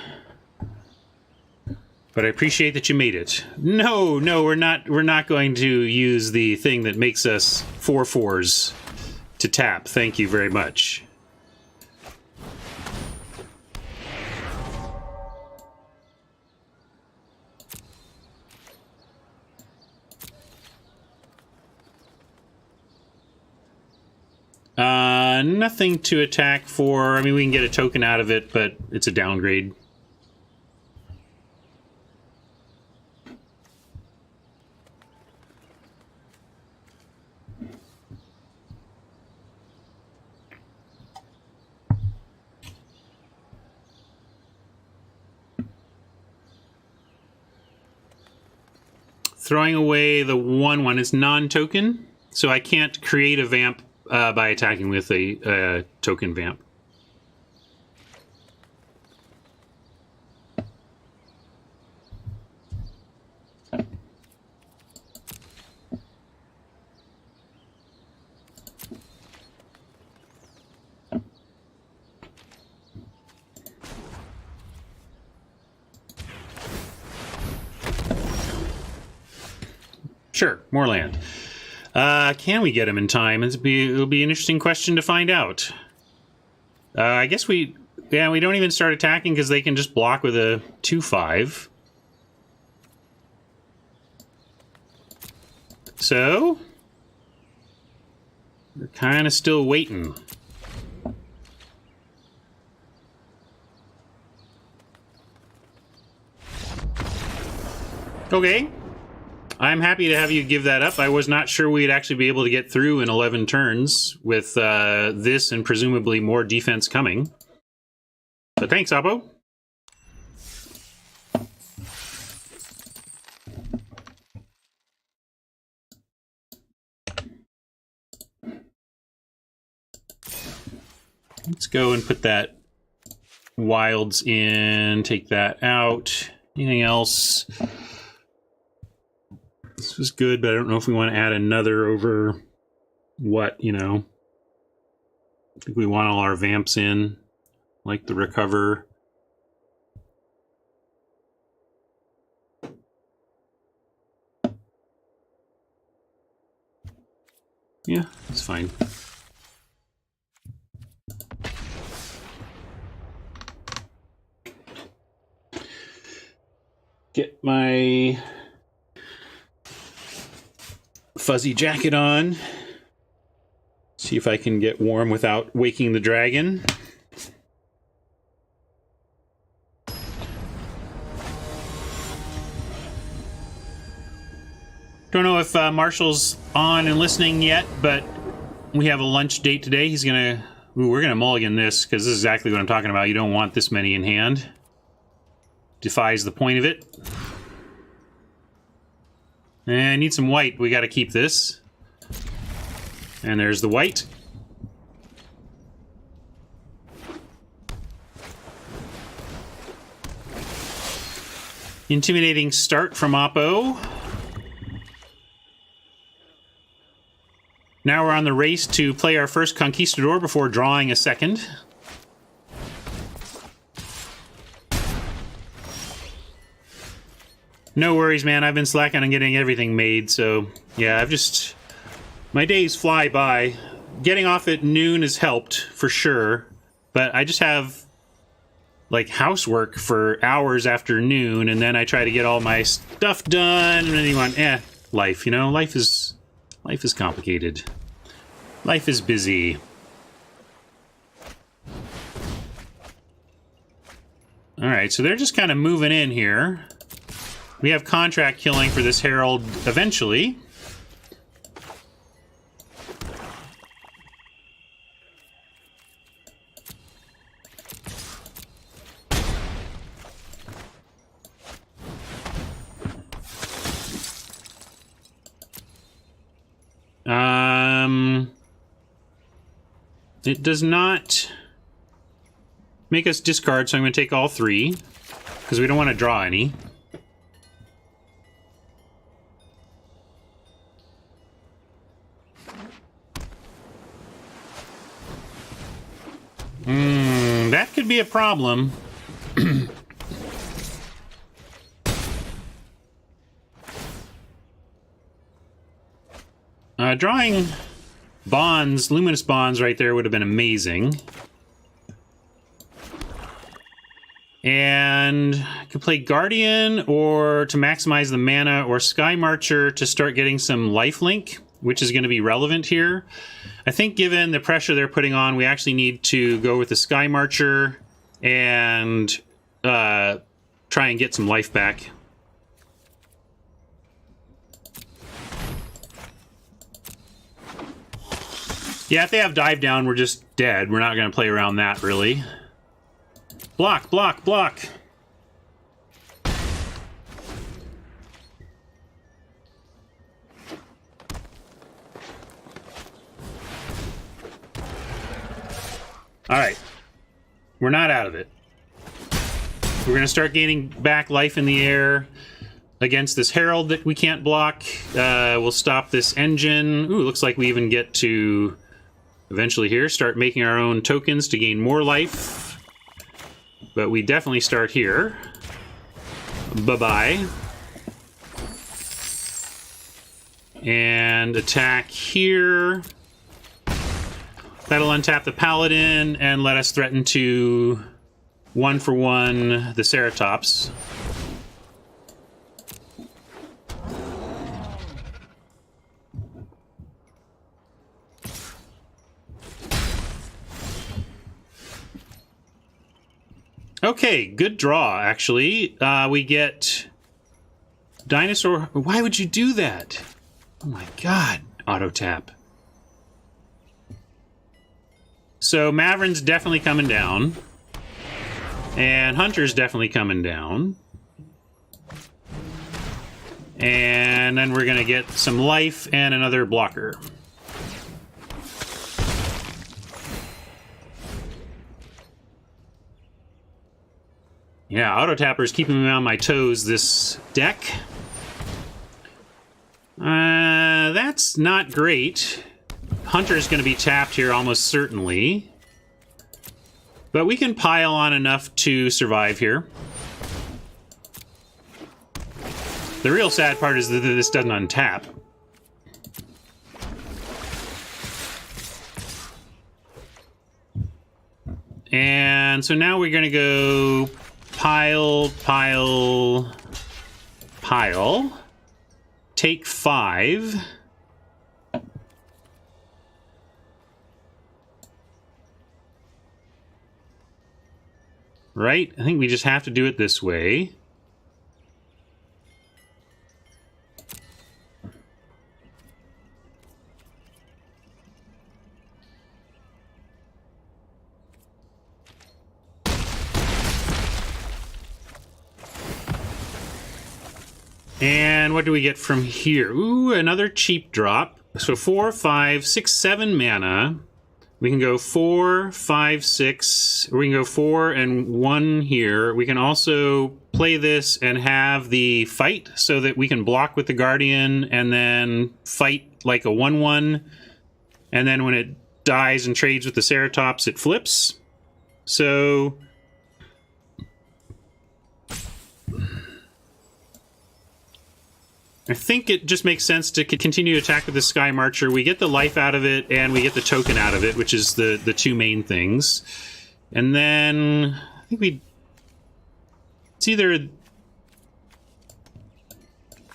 But I appreciate that you made it. No, we're not going to use the thing that makes us 4/4s to tap. Thank you very much. Nothing to attack for. I mean, we can get a token out of it, but it's a downgrade. Throwing away the 1/1 is non-token, so I can't create a vamp by attacking with a token vamp. Sure, more land. Can we get him in time? It'll be an interesting question to find out. I guess we don't even start attacking because they can just block with a 2/5. So we're kind of still waiting. Okay. I'm happy to have you give that up. I was not sure we'd actually be able to get through in 11 turns with this and presumably more defense coming. But thanks, Oppo. Let's go and put that wilds in, take that out. Anything else? This was good, but I don't know if we want to add another over what, you know. I think we want all our vamps in, like the recover. Yeah, it's fine. Get my fuzzy jacket on. See if I can get warm without waking the dragon. Don't know if Marshall's on and listening yet, but we have a lunch date today. He's gonna... Ooh, we're gonna mulligan this, because this is exactly what I'm talking about. You don't want this many in hand. Defies the point of it. And I need some white. We gotta keep this. And there's the white. Intimidating start from Oppo. Now we're on the race to play our first Conquistador before drawing a second. No worries, man. I've been slacking on getting everything made, so yeah, I've just... My days fly by. Getting off at noon has helped, for sure, but I just have, like, housework for hours after noon, and then I try to get all my stuff done, and then you want, life, you know? Life is complicated. Life is busy. Alright, so they're just kind of moving in here. We have contract killing for this Herald eventually. It does not make us discard, so I'm going to take all three, because we don't want to draw any. That could be a problem. Drawing bonds, luminous bonds right there would have been amazing. And I could play Guardian or to maximize the mana, or Sky Marcher to start getting some lifelink, which is going to be relevant here. I think given the pressure they're putting on, we actually need to go with the Sky Marcher and try and get some life back. Yeah, if they have Dive Down, we're just dead. We're not going to play around that, really. Block, block, block. Alright. We're not out of it. We're going to start gaining back life in the air against this Herald that we can't block. We'll stop this engine. Ooh, looks like we even get to eventually here start making our own tokens to gain more life. But we definitely start here. Bye-bye. And attack here. That'll untap the Paladin and let us threaten to 1-for-1 the Ceratops. Okay, good draw, actually. We get Dinosaur. Why would you do that? Oh my god, auto tap. So Maverin's definitely coming down. And Hunter's definitely coming down. And then we're going to get some life and another blocker. Yeah, auto tapper's keeping me on my toes this deck. That's not great. Hunter is going to be tapped here almost certainly. But we can pile on enough to survive here. The real sad part is that this doesn't untap. And so now we're going to go pile, pile, pile. Take 5. Right? I think we just have to do it this way. And what do we get from here? Ooh, another cheap drop. So 4, 5, 6, 7 mana. We can go 4, 5, 6. We can go 4 and 1 here. We can also play this and have the fight so that we can block with the Guardian and then fight like a 1/1. And then when it dies and trades with the Ceratops, it flips. So I think it just makes sense to continue to attack with the Sky Marcher. We get the life out of it, and we get the token out of it, which is the two main things. And then I think it's either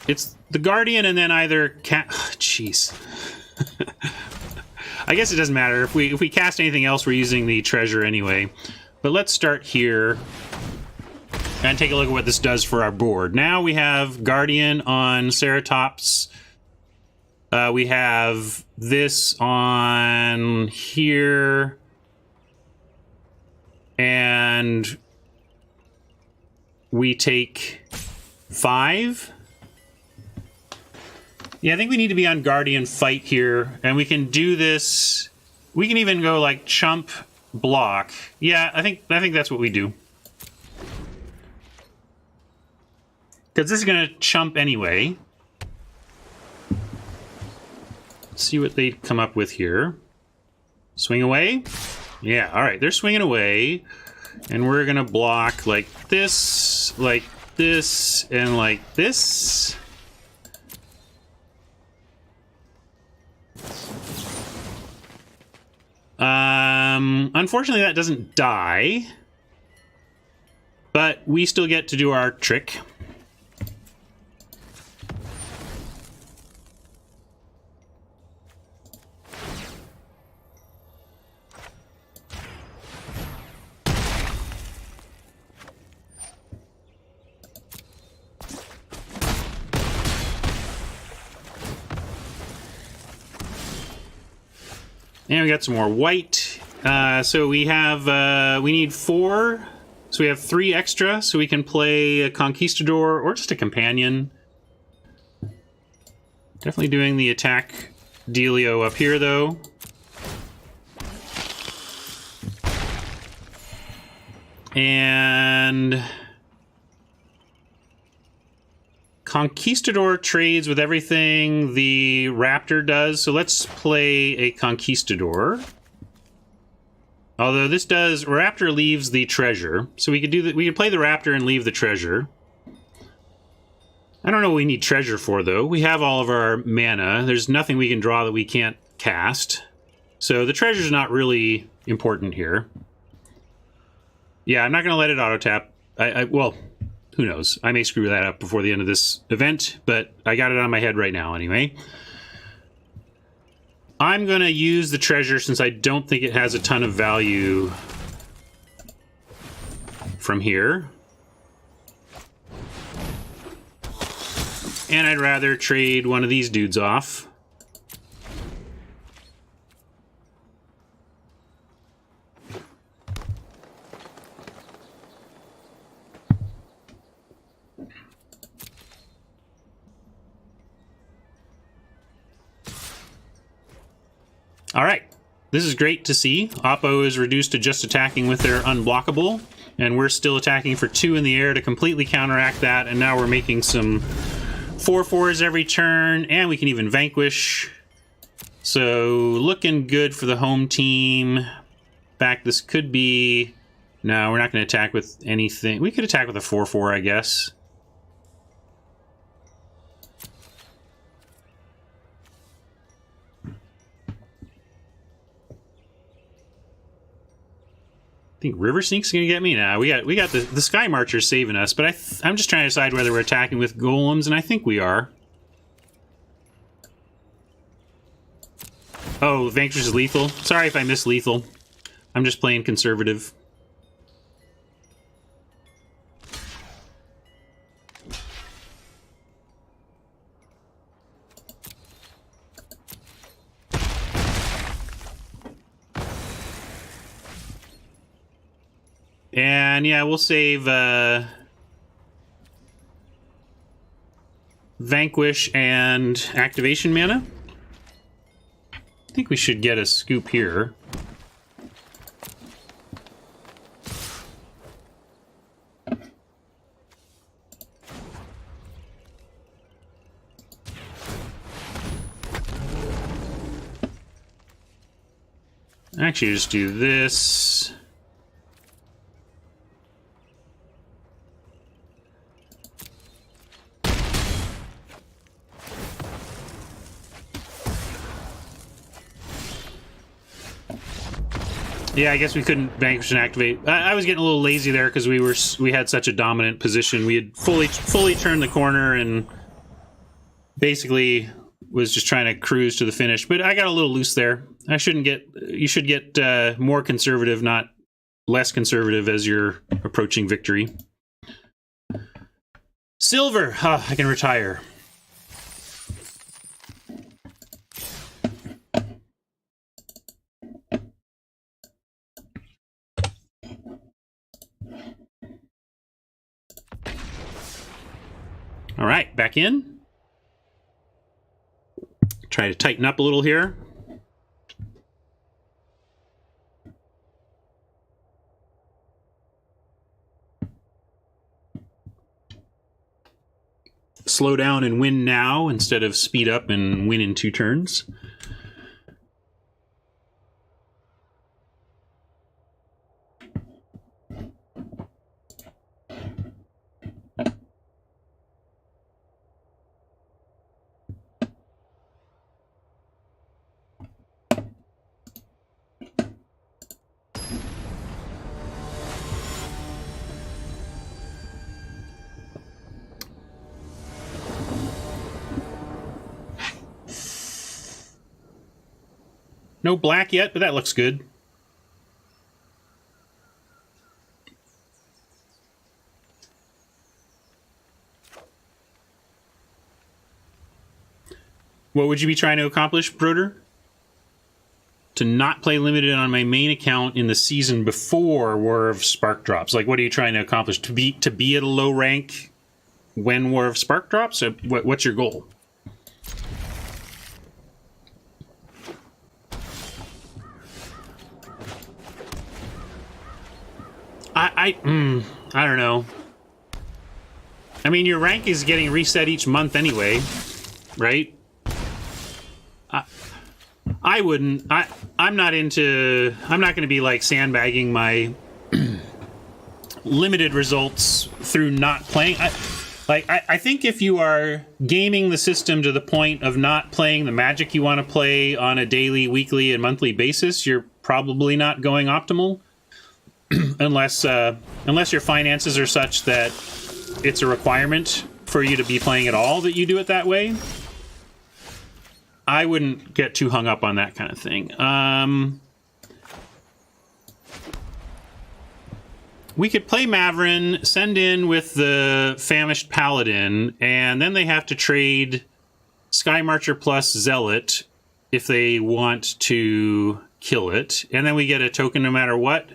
it's the Guardian, and then either jeez. I guess it doesn't matter if we cast anything else. We're using the treasure anyway. But let's start here. And take a look at what this does for our board. Now we have Guardian on Ceratops. We have this on here. And we take 5. Yeah, I think we need to be on Guardian Fight here. And we can do this. We can even go like chump block. Yeah, I think that's what we do. Because this is going to chump anyway. Let's see what they come up with here. Swing away? Yeah, alright, they're swinging away. And we're going to block like this, and like this. Unfortunately, that doesn't die. But we still get to do our trick. And we got some more white. So we have, we need 4. So we have 3 extra, so we can play a Conquistador or just a Companion. Definitely doing the attack dealio up here, though. And Conquistador trades with everything the Raptor does, so let's play a Conquistador. Although this does, Raptor leaves the treasure, so we could do that. We could play the Raptor and leave the treasure. I don't know what we need treasure for, though. We have all of our mana. There's nothing we can draw that we can't cast, so the treasure's not really important here. Yeah, I'm not going to let it auto tap. Well, who knows? I may screw that up before the end of this event, but I got it on my head right now anyway. I'm going to use the treasure since I don't think it has a ton of value from here. And I'd rather trade one of these dudes off. All right, this is great to see. Oppo is reduced to just attacking with their unblockable, and we're still attacking for 2 in the air to completely counteract that, and now we're making some 4/4s every turn, and we can even vanquish. So looking good for the home team. In fact, this could be... No, we're not going to attack with anything. We could attack with a 4-4, I guess. I think River Sneak's gonna get me. Nah, we got the Sky Marcher saving us, but I'm just trying to decide whether we're attacking with golems, and I think we are. Oh, Vanquish is lethal. Sorry if I missed lethal. I'm just playing conservative. And yeah, we'll save Vanquish and activation mana. I think we should get a scoop here. Actually, just do this. Yeah, I guess we couldn't vanquish and activate. I was getting a little lazy there because we had such a dominant position. We had fully turned the corner and basically was just trying to cruise to the finish. But I got a little loose there. You should get more conservative, not less conservative, as you're approaching victory. Silver. I can retire. All right, back in. Try to tighten up a little here. Slow down and win now instead of speed up and win in 2 turns. No black yet, but that looks good. What would you be trying to accomplish, Broder? To not play limited on my main account in the season before War of Spark drops. Like, what are you trying to accomplish? To be at a low rank when War of Spark drops? Or what's your goal? I don't know. I mean, your rank is getting reset each month anyway, right? I wouldn't. I'm not going to be like sandbagging my limited results through not playing. I think if you are gaming the system to the point of not playing the Magic you want to play on a daily, weekly, and monthly basis, you're probably not going optimal. unless your finances are such that it's a requirement for you to be playing at all that you do it that way. I wouldn't get too hung up on that kind of thing. We could play Maverin, send in with the Famished Paladin, and then they have to trade Sky Marcher plus Zealot if they want to kill it. And then we get a token no matter what,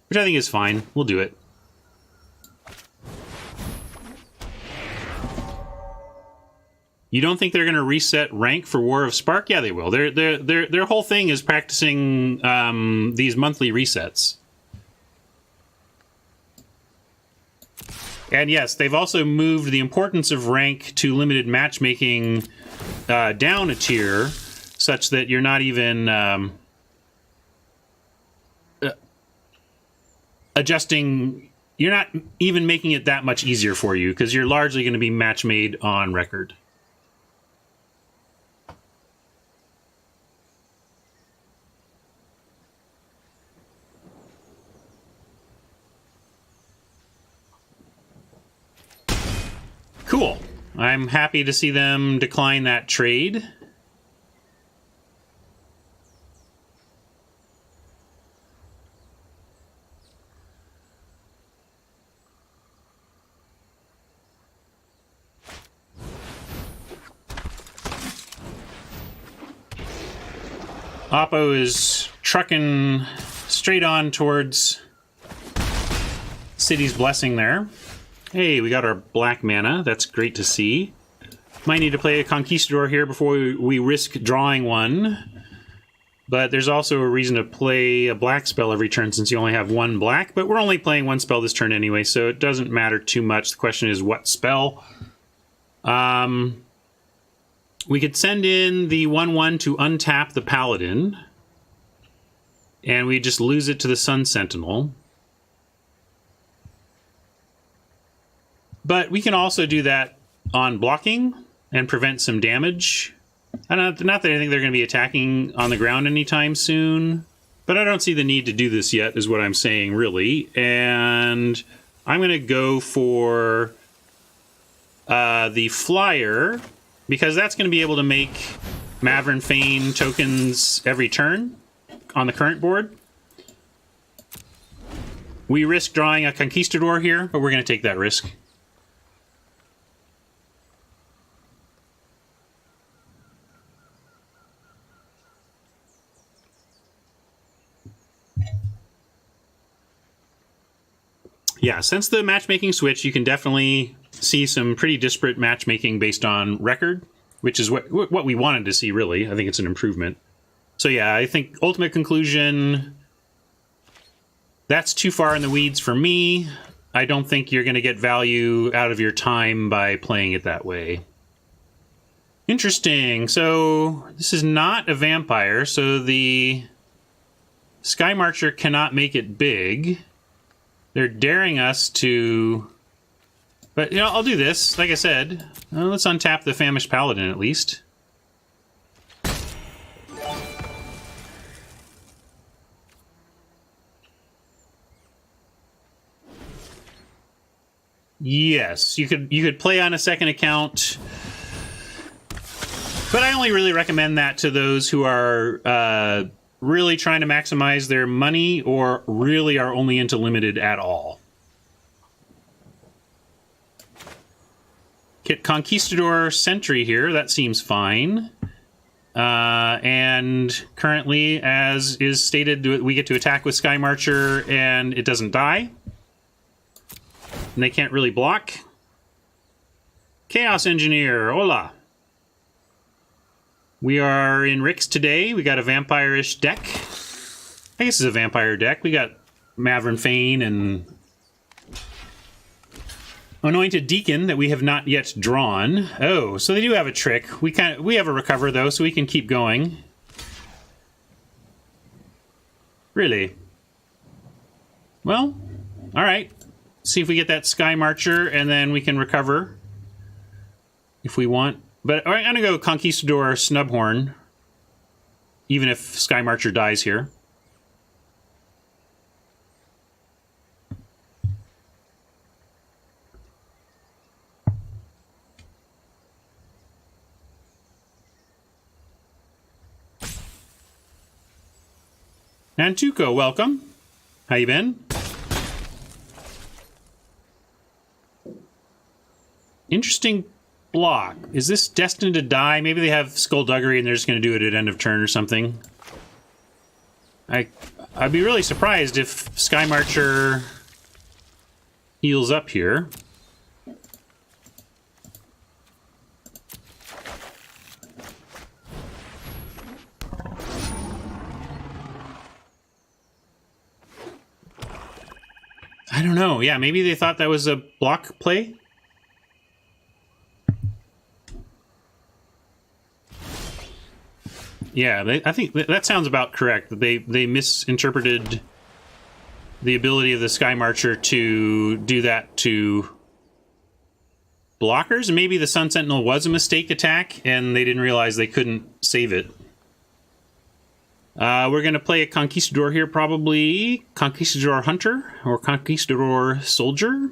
which I think is fine. We'll do it. You don't think they're going to reset rank for War of Spark? Yeah, they will. Their whole thing is practicing these monthly resets. And yes, they've also moved the importance of rank to limited matchmaking down a tier. such that you're not even adjusting. You're not even making it that much easier for you because you're largely going to be match made on record. Cool. I'm happy to see them decline that trade. Oppo is trucking straight on towards City's Blessing there. Hey, we got our black mana. That's great to see. Might need to play a Conquistador here before we risk drawing one. But there's also a reason to play a black spell every turn since you only have one black. But we're only playing one spell this turn anyway, so it doesn't matter too much. The question is what spell. We could send in the 1/1 to untap the Paladin. And we just lose it to the Sun Sentinel. But we can also do that on blocking and prevent some damage. Not that I think they're going to be attacking on the ground anytime soon. But I don't see the need to do this yet, is what I'm saying, really. And I'm going to go for the Flyer, because that's going to be able to make Maverick Fane tokens every turn on the current board. We risk drawing a Conquistador here, but we're going to take that risk. Yeah, since the matchmaking switch, you can definitely see some pretty disparate matchmaking based on record, which is what we wanted to see, really. I think it's an improvement. So yeah, I think ultimate conclusion, that's too far in the weeds for me. I don't think you're going to get value out of your time by playing it that way. Interesting. So this is not a vampire, so the Sky Marcher cannot make it big. They're daring us to... But, you know, I'll do this. Like I said, let's untap the Famished Paladin at least. Yes, you could play on a second account, but I only really recommend that to those who are really trying to maximize their money or really are only into limited at all. Get Conquistador Sentry here, that seems fine. And currently, as is stated, we get to attack with Sky Marcher and it doesn't die. And they can't really block. Chaos Engineer, hola. We are in RIX today. We got a vampire-ish deck. I guess it's a vampire deck. We got Maverick Fane and Anointed Deacon that we have not yet drawn. Oh, so they do have a trick. We have a recover though, so we can keep going. Really? Well, all right. See if we get that Sky Marcher, and then we can recover if we want. But I'm going to go Conquistador Snubhorn, even if Sky Marcher dies here. Nantuko, welcome. How you been? Interesting block. Is this destined to die? Maybe they have Skullduggery and they're just going to do it at end of turn or something. I'd be really surprised if Sky Marcher heals up here. I don't know. Yeah, maybe they thought that was a block play. Yeah, I think that sounds about correct. They misinterpreted the ability of the Sky Marcher to do that to blockers, and maybe the Sun Sentinel was a mistake attack, and they didn't realize they couldn't save it. We're going to play a Conquistador here, probably Conquistador Hunter or Conquistador Soldier.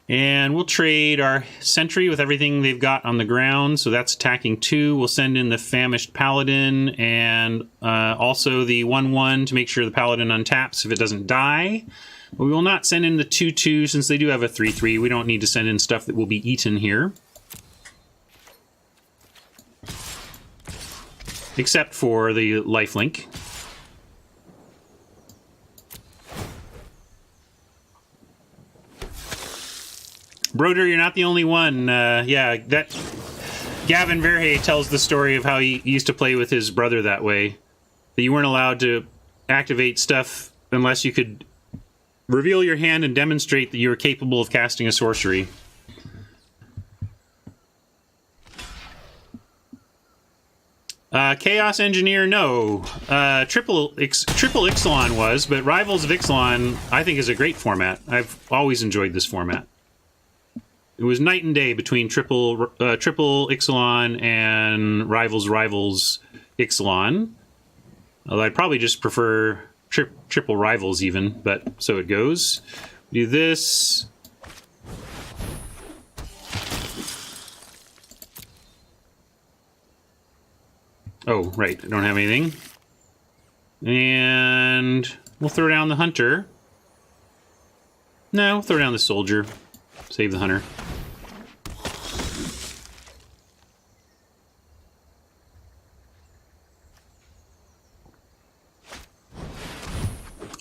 And we'll trade our Sentry with everything they've got on the ground, so that's attacking 2. We'll send in the Famished Paladin and also the 1/1 to make sure the Paladin untaps if it doesn't die. But we will not send in the 2/2 since they do have a 3/3. We don't need to send in stuff that will be eaten here. Except for the lifelink. Broder, you're not the only one. Yeah, that Gavin Verhey tells the story of how he used to play with his brother that way. That you weren't allowed to activate stuff unless you could reveal your hand and demonstrate that you were capable of casting a sorcery. Chaos Engineer, no. Triple Ixalan was, but Rivals of Ixalan, I think, is a great format. I've always enjoyed this format. It was night and day between Triple Ixalan and Rivals Ixalan. Although I'd probably just prefer Triple Rivals even, but so it goes. Do this. Oh, right. I don't have anything. And we'll throw down the Hunter. No, we'll throw down the Soldier. Save the Hunter.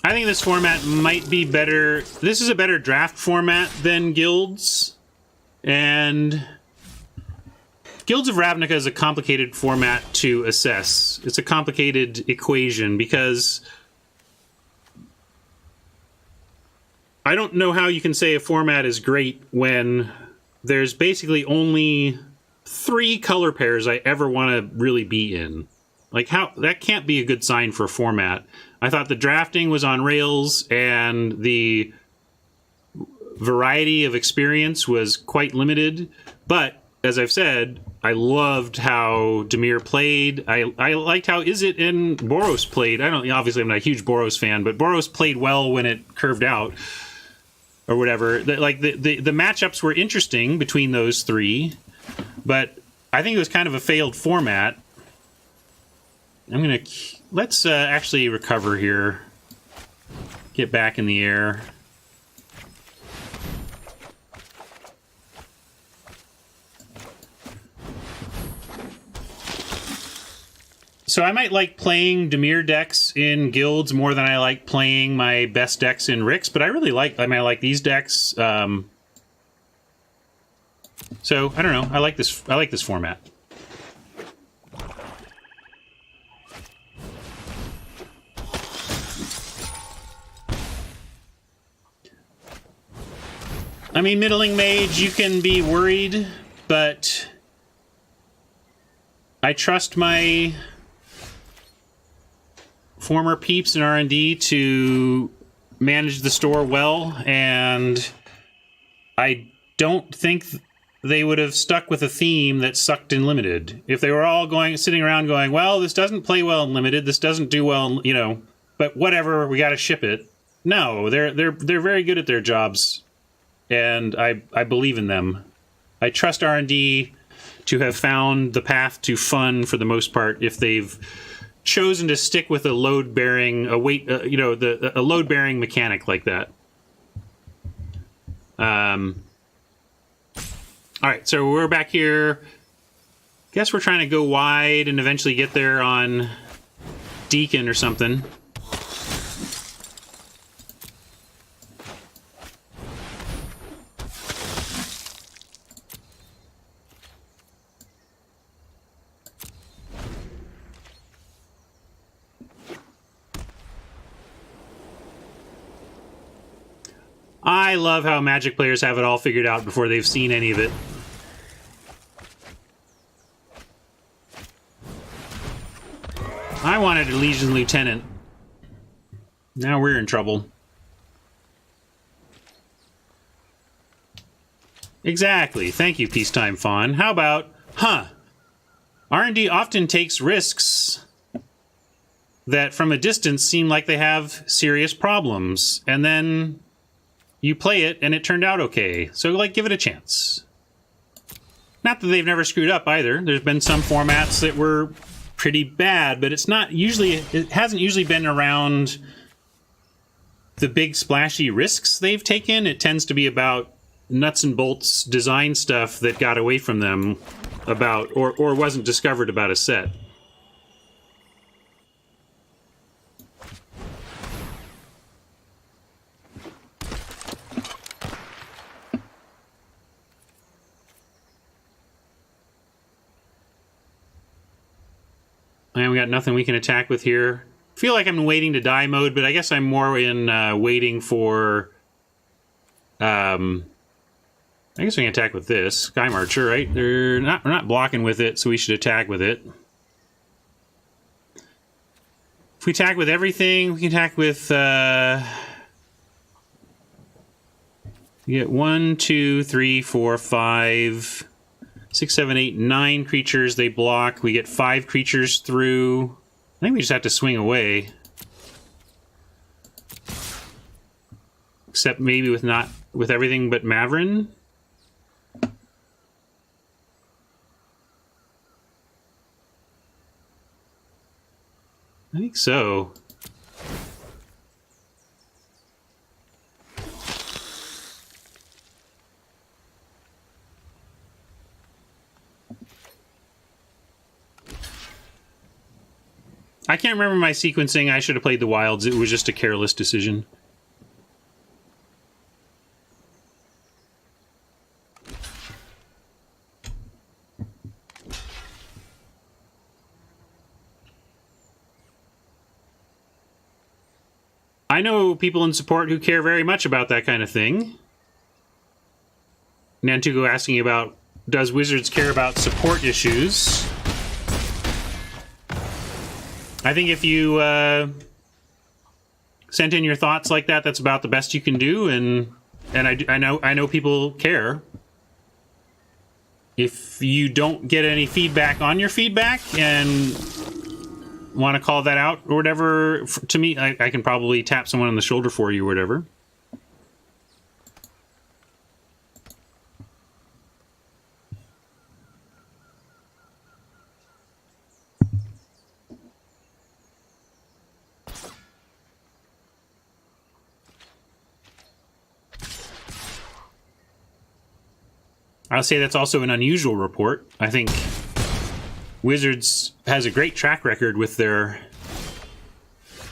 I think this format might be better. This is a better draft format than Guilds. And Guilds of Ravnica is a complicated format to assess. It's a complicated equation because I don't know how you can say a format is great when there's basically only 3 color pairs I ever want to really be in. Like, how that can't be a good sign for a format. I thought the drafting was on rails and the variety of experience was quite limited. But as I've said, I loved how Dimir played. I liked how Izzet and Boros played. Obviously I'm not a huge Boros fan, but Boros played well when it curved out or whatever. The matchups were interesting between those 3, but I think it was kind of a failed format. Let's actually recover here. Get back in the air. So I might like playing Dimir decks in Guilds more than I like playing my best decks in RIX, but I like these decks. So I don't know. I like this format. I mean, Middling Mage, you can be worried, but I trust my former peeps in R&D to manage the store well, and I don't think they would have stuck with a theme that sucked in Limited. If they were all sitting around going, well, this doesn't play well in Limited, this doesn't do well, but whatever, we got to ship it. No, they're very good at their jobs. And I believe in them. I trust R&D to have found the path to fun for the most part if they've chosen to stick with a load-bearing, a load-bearing mechanic like that. All right, so we're back here. Guess we're trying to go wide and eventually get there on Deacon or something. I love how Magic players have it all figured out before they've seen any of it. I wanted a Legion Lieutenant. Now we're in trouble. Exactly. Thank you, Peacetime Fawn. How about, R&D often takes risks that from a distance seem like they have serious problems, and then you play it and it turned out okay. So, like, give it a chance. Not that they've never screwed up either. There's been some formats that were pretty bad, but it hasn't usually been around the big splashy risks they've taken. It tends to be about nuts and bolts design stuff that got away from them about, or wasn't discovered about a set. And we got nothing we can attack with here. Feel like I'm waiting to die mode, but I guess I'm more in waiting for... I guess we can attack with this. Sky Marcher, right? We're not blocking with it, so we should attack with it. If we attack with everything, we can attack with... we get 1, 2, 3, 4, 5... 6, 7, 8, 9 creatures they block. We get 5 creatures through. I think we just have to swing away. Except maybe with everything but Maverin. I think so. I can't remember my sequencing. I should have played the Wilds. It was just a careless decision. I know people in support who care very much about that kind of thing. Nantuko asking about, does Wizards care about support issues? I think if you sent in your thoughts like that, that's about the best you can do, and I know people care. If you don't get any feedback on your feedback and want to call that out or whatever, to me, I can probably tap someone on the shoulder for you or whatever. I'll say that's also an unusual report. I think Wizards has a great track record with their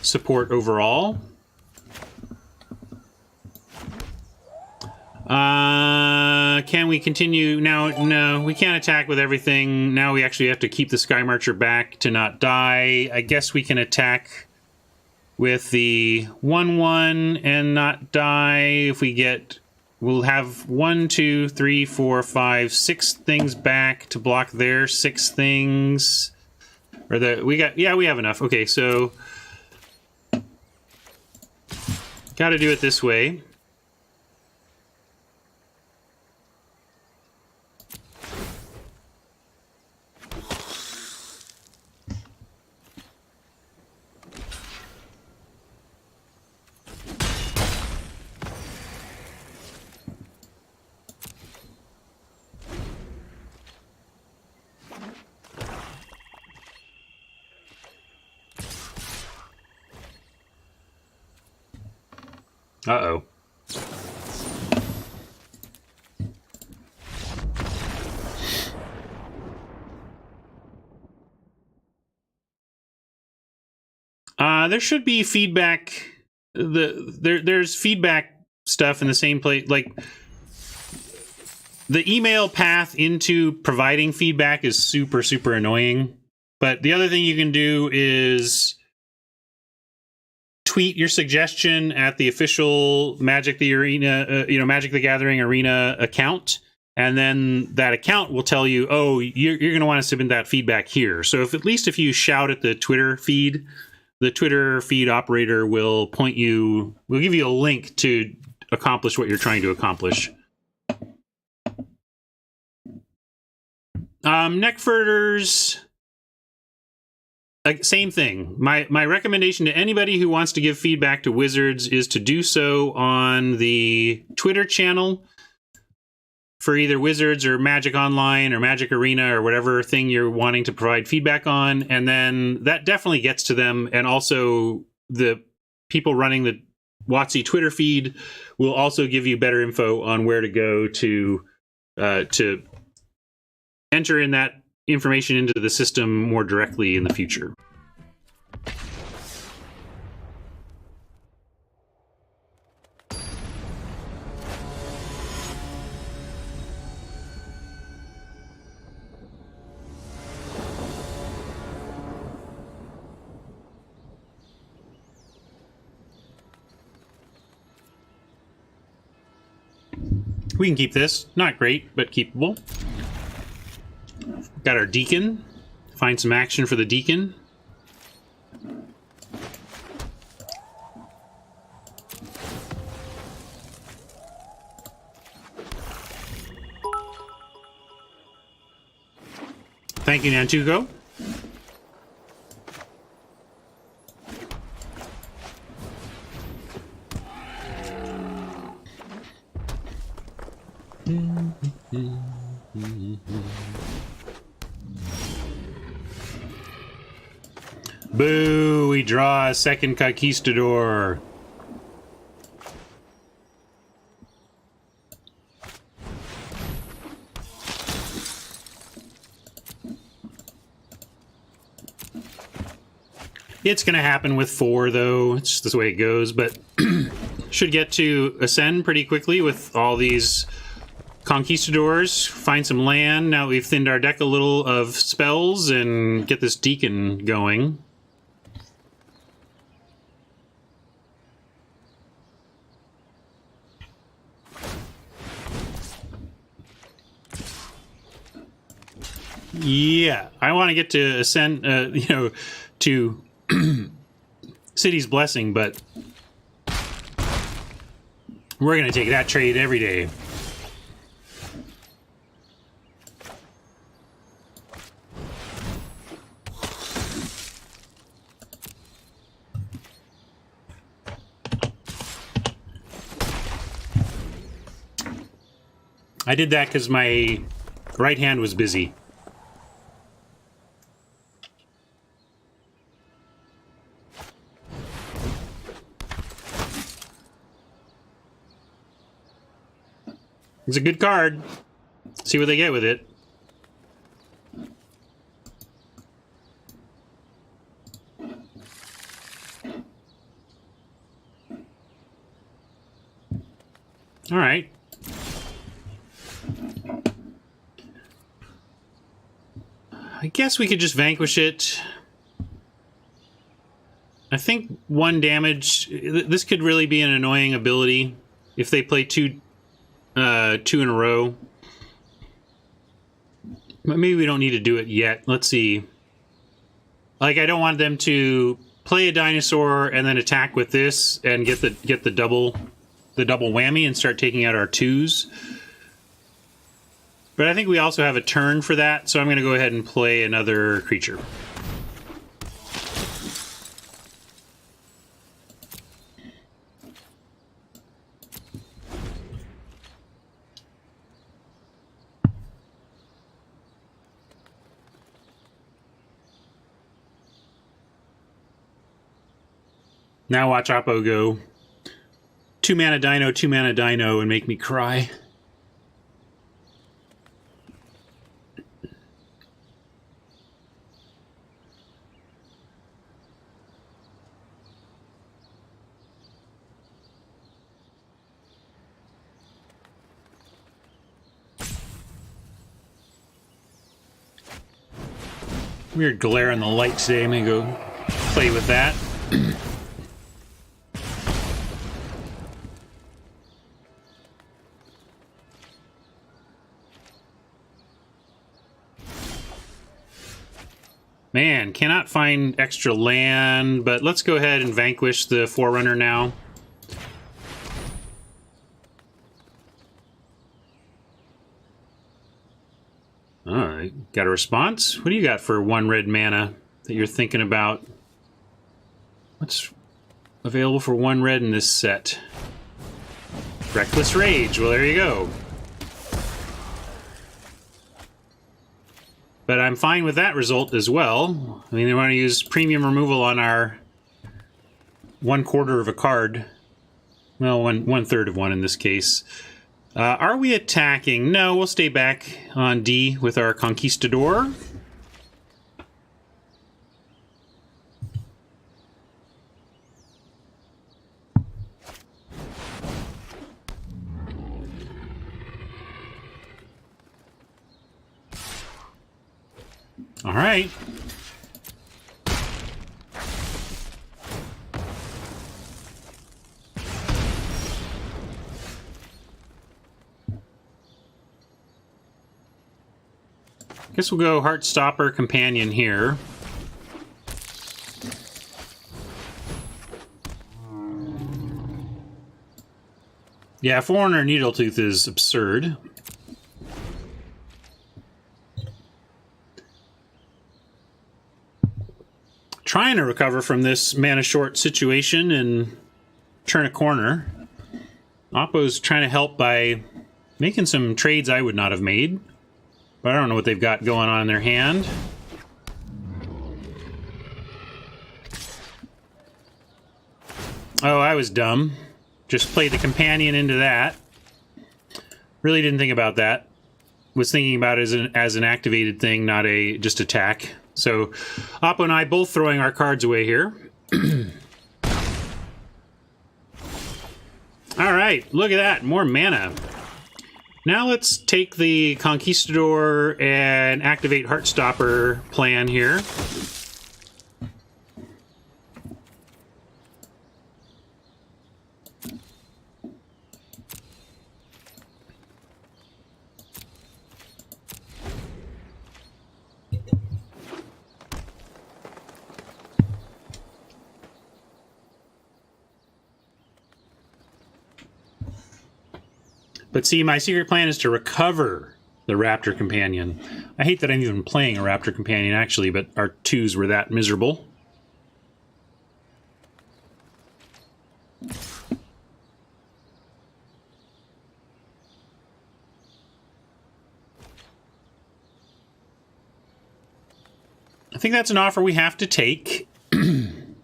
support overall. Can we continue? Now, no, we can't attack with everything. Now we actually have to keep the Sky Marcher back to not die. I guess we can attack with the 1/1 and not die if we get... We'll have 1, 2, 3, 4, 5, 6 things back to block their 6 things. Or we have enough. Okay, so got to do it this way. Uh-oh. There should be feedback. There's feedback stuff in the same place. Like, the email path into providing feedback is super, super annoying. But the other thing you can do is tweet your suggestion at the official Magic the Gathering Arena account, And then that account will tell you, oh, you're going to want to submit that feedback here. So if at least if you shout at the Twitter feed operator will give you a link to accomplish what you're trying to accomplish. Neckfurters, same thing. My recommendation to anybody who wants to give feedback to Wizards is to do so on the Twitter channel for either Wizards or Magic Online or Magic Arena or whatever thing you're wanting to provide feedback on. And then that definitely gets to them. And also the people running the WotC Twitter feed will also give you better info on where to go to enter in that information into the system more directly in the future. We can keep this. Not great, but keepable. Got our Deacon. Find some action for the Deacon. Thank you, Nantuko. Boo! We draw a second Conquistador. It's going to happen with 4, though. It's just the way it goes, but should get to Ascend pretty quickly with all these Conquistadors. Find some land. Now we've thinned our deck a little of spells and get this Deacon going. Yeah, I want to get to Ascend, to City's Blessing, but we're going to take that trade every day. I did that because my right hand was busy. It's a good card. See what they get with it. All right. I guess we could just vanquish it. I think 1 damage. This could really be an annoying ability if they play 2 in a row. But maybe we don't need to do it yet. Let's see. Like, I don't want them to play a dinosaur and then attack with this and get the double whammy and start taking out our 2s. But I think we also have a turn for that, so I'm going to go ahead and play another creature. Now watch Oppo go 2 mana dino, 2 mana dino, and make me cry. Weird glare on the light today. I'm gonna go play with that. Man, cannot find extra land, but let's go ahead and vanquish the Forerunner now. Oh, got a response? What do you got for 1 red mana that you're thinking about? What's available for 1 red in this set? Reckless Rage. Well, there you go. But I'm fine with that result as well. I mean, they want to use premium removal on our 1/4 of a card. Well, 1/3 of one in this case. Are we attacking? No, we'll stay back on D with our Conquistador. All right. Guess we'll go Heartstopper Companion here. Yeah, Foreigner Needletooth is absurd. Trying to recover from this mana short situation and turn a corner. Oppo's trying to help by making some trades I would not have made. But I don't know what they've got going on in their hand. Oh, I was dumb. Just played the companion into that. Really didn't think about that. Was thinking about it as an activated thing, not a just attack. So, Oppo and I both throwing our cards away here. All right, look at that, more mana. Now let's take the Conquistador and activate Heartstopper plan here. But see, my secret plan is to recover the Raptor Companion. I hate that I'm even playing a Raptor Companion, actually, but our 2s were that miserable. I think that's an offer we have to take.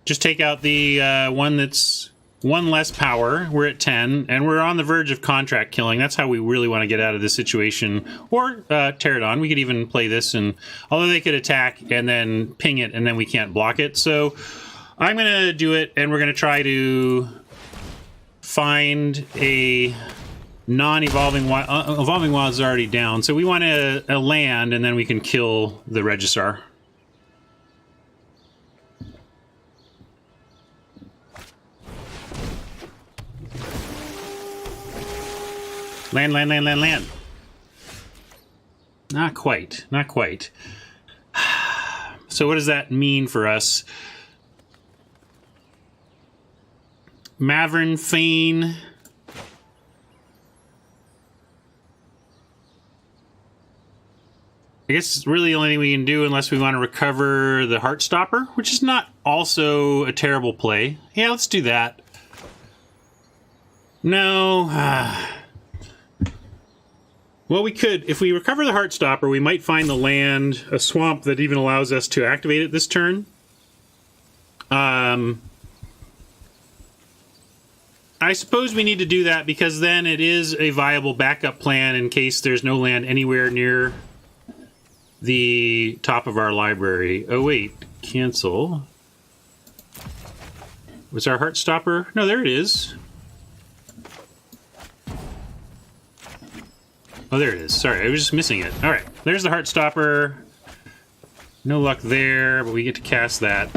Just take out the one that's 1 less power. We're at 10, and we're on the verge of contract killing. That's how we really want to get out of this situation. Or Pterodon. We could even play this, and although they could attack and then ping it, and then we can't block it. So I'm going to do it, and we're going to try to find a non-evolving wild. Evolving wild is already down, so we want a land, and then we can kill the Regisar. Land, land, land, land, land. Not quite. Not quite. So what does that mean for us? Mavern Fane. I guess it's really the only thing we can do unless we want to recover the Heartstopper, which is not also a terrible play. Yeah, let's do that. No. Well, we could. If we recover the Heartstopper, we might find the land, a swamp that even allows us to activate it this turn. I suppose we need to do that because then it is a viable backup plan in case there's no land anywhere near the top of our library. Oh, wait. Cancel. Was our Heartstopper? No, there it is. Oh, there it is. Sorry, I was just missing it. All right, there's the Heartstopper. No luck there, but we get to cast that.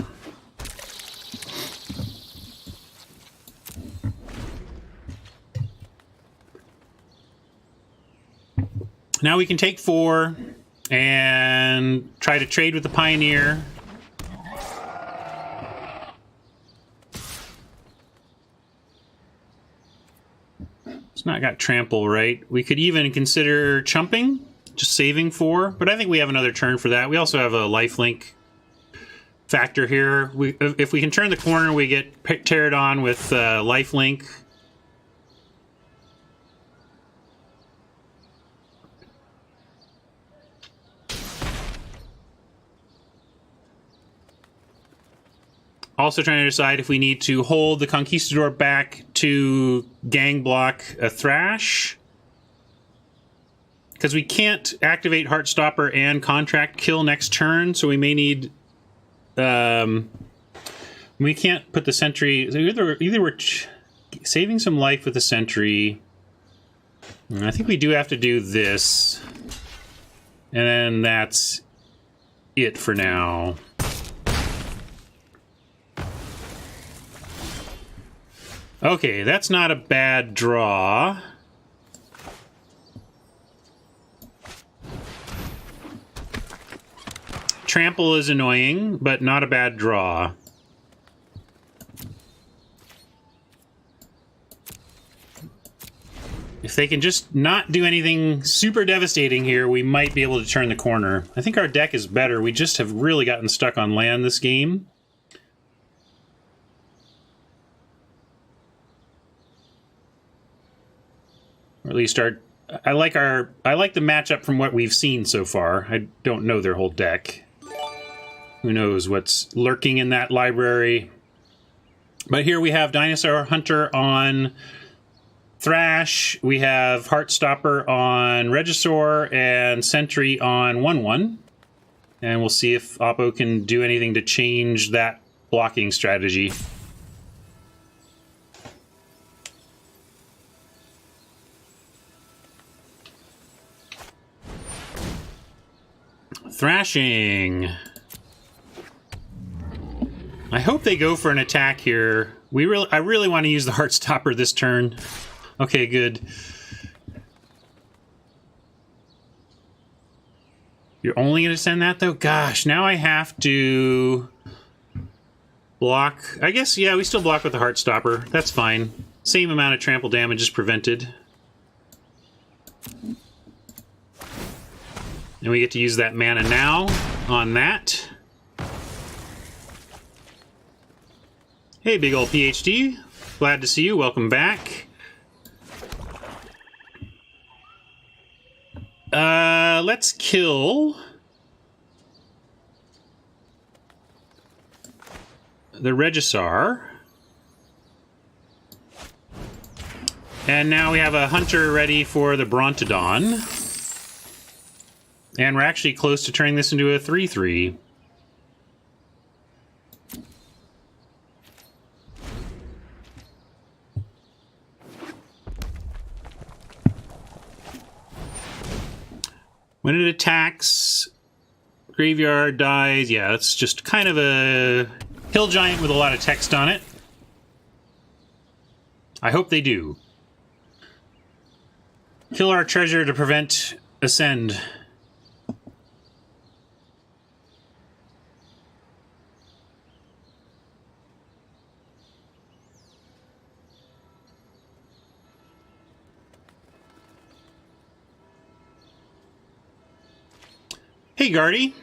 Now we can take 4 and try to trade with the Pioneer not got trample, right? We could even consider chumping, just saving 4, but I think we have another turn for that. We also have a lifelink factor here. If we can turn the corner, we get Pterodon with lifelink. Also trying to decide if we need to hold the Conquistador back to gang block a Thrash. Because we can't activate Heartstopper and Contract Kill next turn, so we may need... we can't put the Sentry... So either we're saving some life with the Sentry. I think we do have to do this. And then that's it for now. Okay, that's not a bad draw. Trample is annoying, but not a bad draw. If they can just not do anything super devastating here, we might be able to turn the corner. I think our deck is better. We just have really gotten stuck on land this game. Or at least I like the matchup from what we've seen so far. I don't know their whole deck. Who knows what's lurking in that library. But here we have Dinosaur Hunter on Thrash. We have Heartstopper on Regisaur and Sentry on 1/1. And we'll see if Oppo can do anything to change that blocking strategy. Thrashing. I hope they go for an attack here. I really want to use the Heartstopper this turn. Okay, good. You're only going to send that, though? Gosh, now I have to block. I guess, yeah, we still block with the Heartstopper. That's fine. Same amount of trample damage is prevented. And we get to use that mana now on that. Hey, big old PhD. Glad to see you. Welcome back. Let's kill the Regisaur. And now we have a Hunter ready for the Brontodon. And we're actually close to turning this into a 3/3. When it attacks, graveyard dies. Yeah, it's just kind of a hill giant with a lot of text on it. I hope they do. Kill our treasure to prevent Ascend. Hey, Guardy.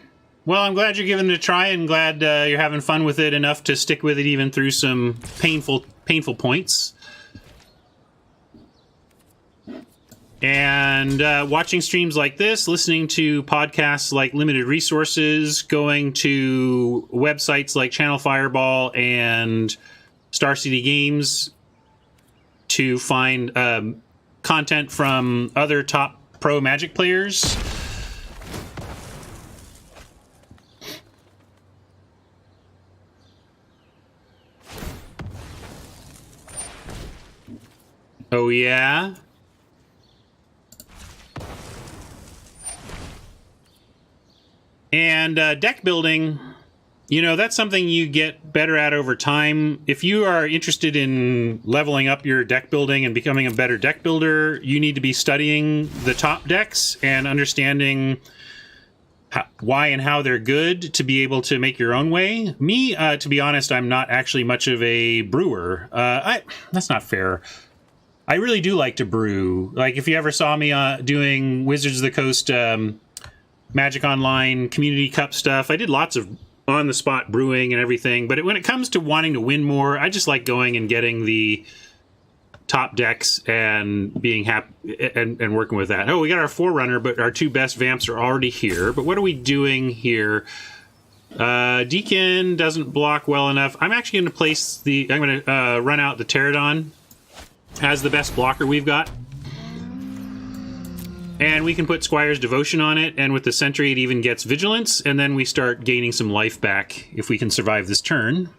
Well, I'm glad you're giving it a try and glad you're having fun with it enough to stick with it even through some painful points. And watching streams like this, listening to podcasts like Limited Resources, going to websites like Channel Fireball and Star City Games to find content from other top pro Magic players. Oh, yeah? And deck building, you know, that's something you get better at over time. If you are interested in leveling up your deck building and becoming a better deck builder, you need to be studying the top decks and understanding why and how they're good to be able to make your own way. Me, to be honest, I'm not actually much of a brewer. That's not fair. I really do like to brew. Like, if you ever saw me doing Wizards of the Coast Magic Online Community Cup stuff, I did lots of on-the-spot brewing and everything. But when it comes to wanting to win more, I just like going and getting the top decks and being happy and working with that. Oh, we got our Forerunner, but our 2 best Vamps are already here. But what are we doing here? Deacon doesn't block well enough. I'm actually going to place the... I'm going to run out the Pterodon as the best blocker we've got. And we can put Squire's Devotion on it, and with the Sentry it even gets Vigilance, and then we start gaining some life back if we can survive this turn.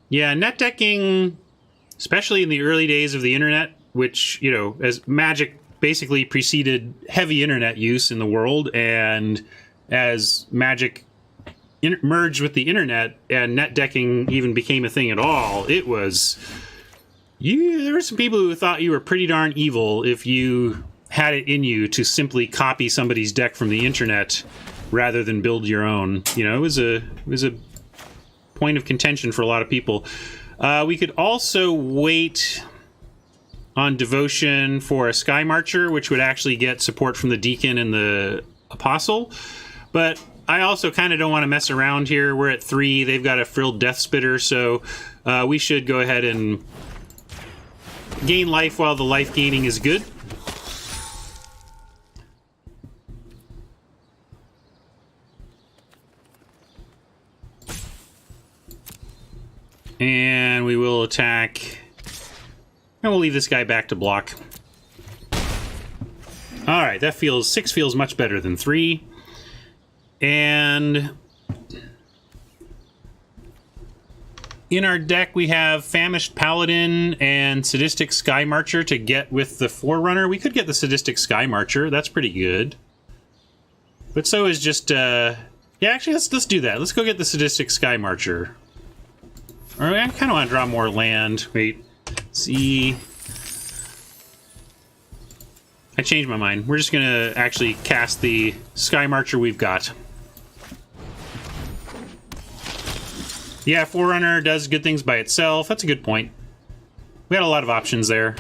Yeah, net decking, especially in the early days of the internet, which, you know, as Magic basically preceded heavy internet use in the world, and as Magic merged with the internet and net decking even became a thing at all, it was... there were some people who thought you were pretty darn evil if you had it in you to simply copy somebody's deck from the internet rather than build your own. You know, it was a point of contention for a lot of people. We could also wait on Devotion for a Sky Marcher, which would actually get support from the Deacon and the Apostle. But I also kind of don't want to mess around here. We're at 3. They've got a Frilled Death Spitter, so we should go ahead and gain life while the life gaining is good. And we will attack. And we'll leave this guy back to block. Alright, that feels... 6 feels much better than 3. And in our deck we have Famished Paladin and Sadistic Sky Marcher to get with the Forerunner. We could get the Sadistic Sky Marcher. That's pretty good. But so is just... yeah, actually, let's do that. Let's go get the Sadistic Sky Marcher. Or I kind of want to draw more land. Wait. See. I changed my mind. We're just going to actually cast the Sky Marcher we've got. Yeah, Forerunner does good things by itself. That's a good point. We had a lot of options there.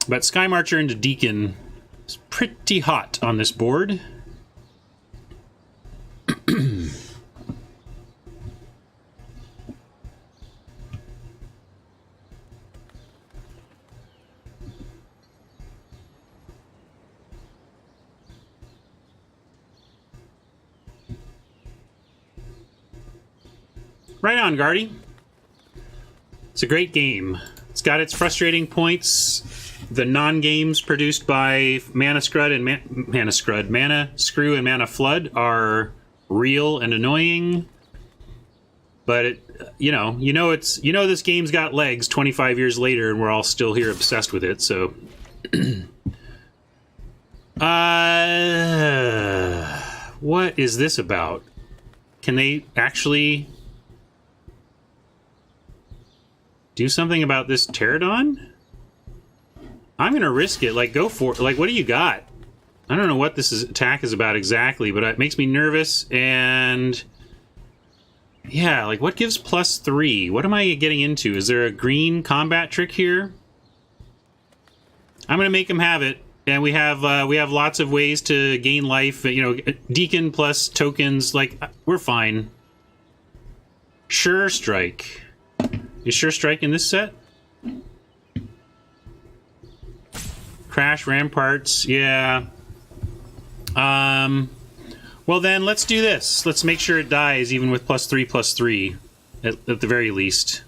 But Sky Marcher into Deacon is pretty hot on this board. Right on, Guardy. It's a great game. It's got its frustrating points. The non-games produced by Mana Screw and Mana Flood are real and annoying. But this game's got legs 25 years later, and we're all still here obsessed with it. So, what is this about? Can they actually do something about this Pterodon? I'm gonna risk it. Like, go for it. Like, what do you got? I don't know what this attack is about exactly, but it makes me nervous. And yeah, like, what gives +3? What am I getting into? Is there a green combat trick here? I'm gonna make him have it, and we have lots of ways to gain life. You know, Deacon plus tokens. Like, we're fine. Sure Strike. Is Sure Strike in this set? Crash Ramparts, yeah. Well then, let's do this. Let's make sure it dies, even with +3/+3, at the very least.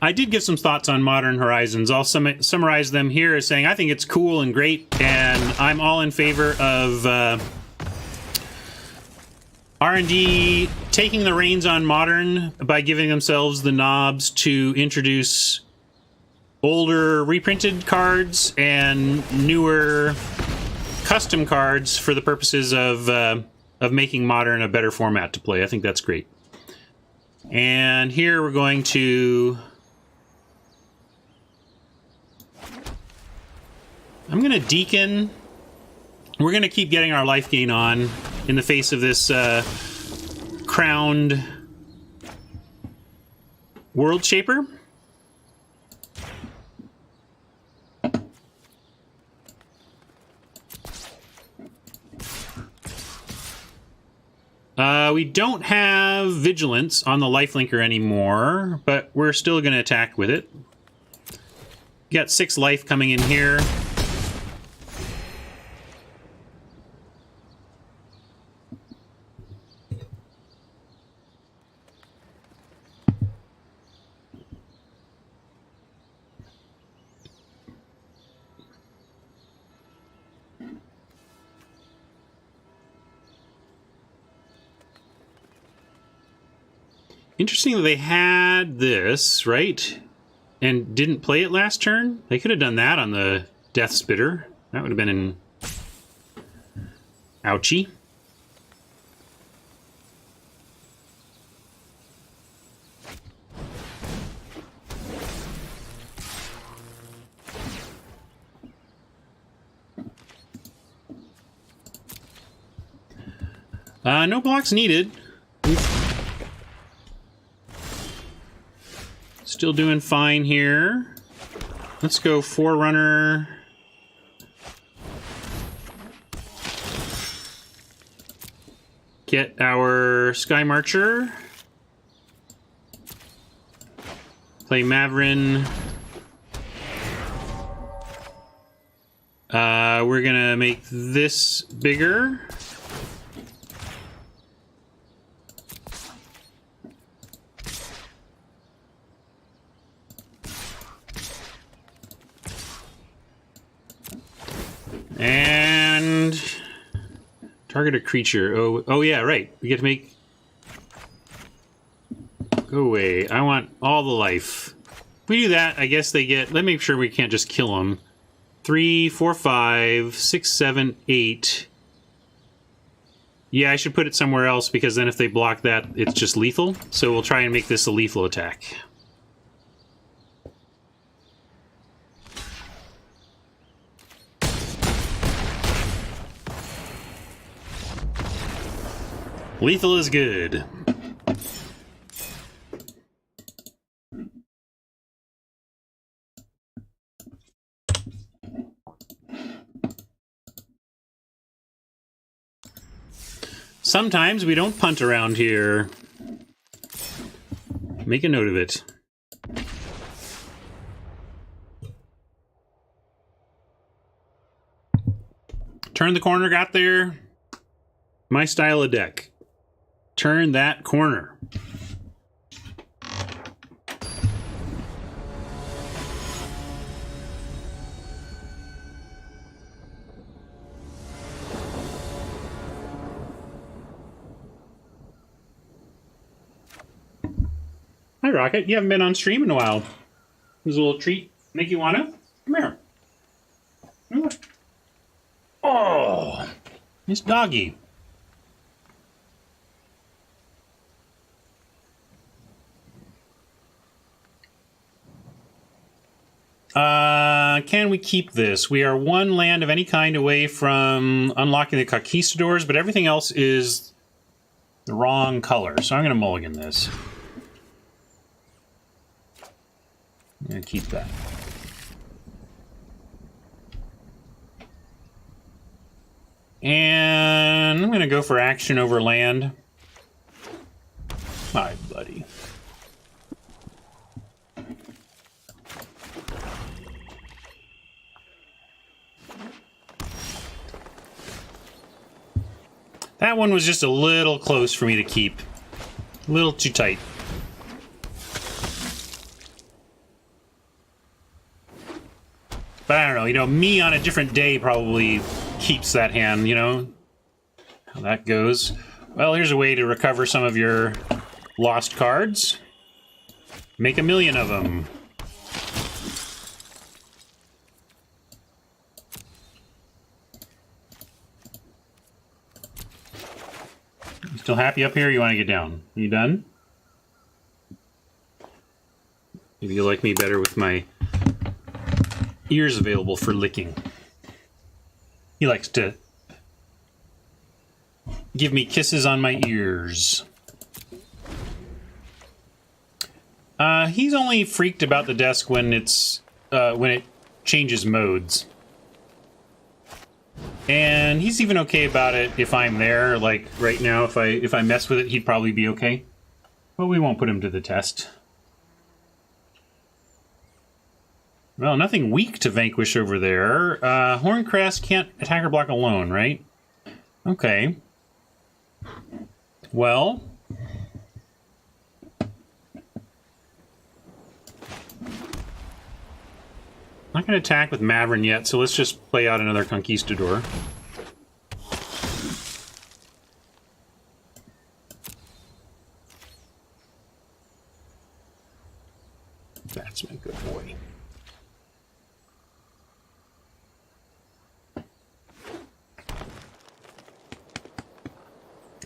I did give some thoughts on Modern Horizons. I'll summarize them here as saying I think it's cool and great, and I'm all in favor of R&D taking the reins on Modern by giving themselves the knobs to introduce older reprinted cards and newer custom cards for the purposes of making Modern a better format to play. I think that's great. And here we're going to... I'm going to Deacon. We're going to keep getting our life gain on in the face of this crowned World Shaper. We don't have Vigilance on the lifelinker anymore, but we're still going to attack with it. We got 6 life coming in here. Interesting that they had this, right? And didn't play it last turn? They could have done that on the Death Spitter. That would have been an... ouchie. No blocks needed. Still doing fine here. Let's go Forerunner. Get our Sky Marcher. Play Maverin. We're gonna make this bigger. And target a creature. Oh yeah, right. We get to make... Go away. I want all the life. If we do that, I guess they get... Let me make sure we can't just kill them. 3, 4, 5, 6, 7, 8. Yeah, I should put it somewhere else because then if they block that, it's just lethal. So we'll try and make this a lethal attack. Lethal is good. Sometimes we don't punt around here. Make a note of it. Turn the corner, got there. My style of deck. Turn that corner. Hi, Rocket. You haven't been on stream in a while. This a little treat. Make you wanna? Come here. Come here. Oh, this doggy. Can we keep this? We are 1 land of any kind away from unlocking the Conquistadors, but everything else is the wrong color, so I'm going to mulligan this. I'm going to keep that. And I'm going to go for action over land. Hi, buddy. That one was just a little close for me to keep. A little too tight. But I don't know, you know, me on a different day probably keeps that hand, you know? How that goes. Well, here's a way to recover some of your lost cards. Make 1 million of them. Still happy up here? You want to get down? You done? Maybe you like me better with my ears available for licking. He likes to give me kisses on my ears. He's only freaked about the desk when it changes modes. And he's even okay about it if I'm there. Like right now, if I mess with it, he'd probably be okay. But we won't put him to the test. Well, nothing weak to vanquish over there. Horncrest can't attack or block alone, right? Okay. Well, not going to attack with Mavrin yet, so let's just play out another Conquistador. That's my good boy.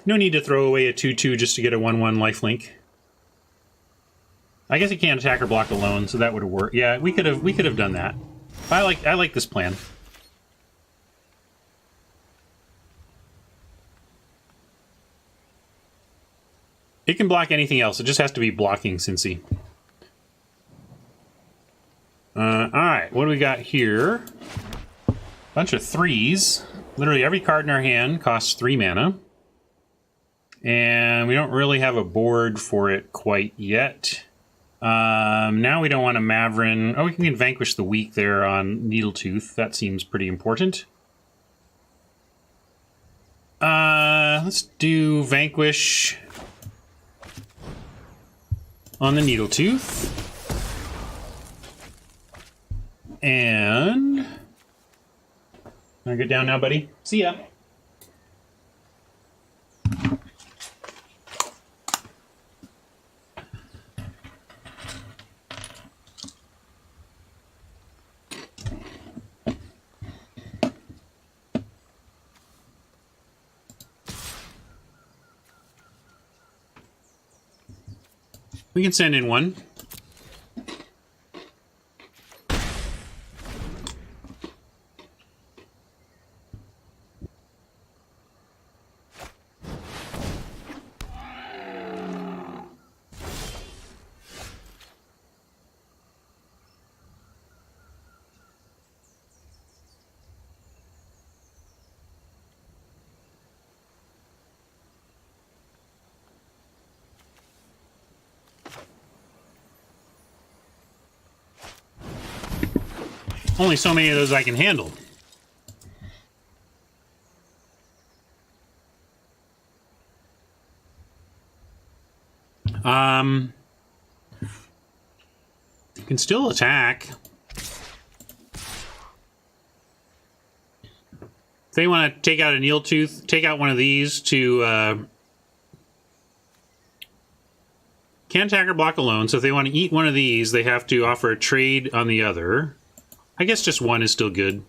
No need to throw away a 2/2 just to get a 1/1 lifelink. I guess he can't attack or block alone, so that would work. Yeah, we could have done that. I like this plan. It can block anything else. It just has to be blocking Cincy. Alright, what do we got here? Bunch of 3s. Literally every card in our hand costs 3 mana. And we don't really have a board for it quite yet. Now we don't want a Mavrin. Oh, we can vanquish the weak there on Needletooth. That seems pretty important. Let's do vanquish on the Needletooth. And... Wanna get down now, buddy? See ya. We can send in one. Only so many of those I can handle. You can still attack. If they want to take out a Needletooth, take out one of these to... Can't attack or block alone, so if they want to eat one of these, they have to offer a trade on the other. I guess just one is still good.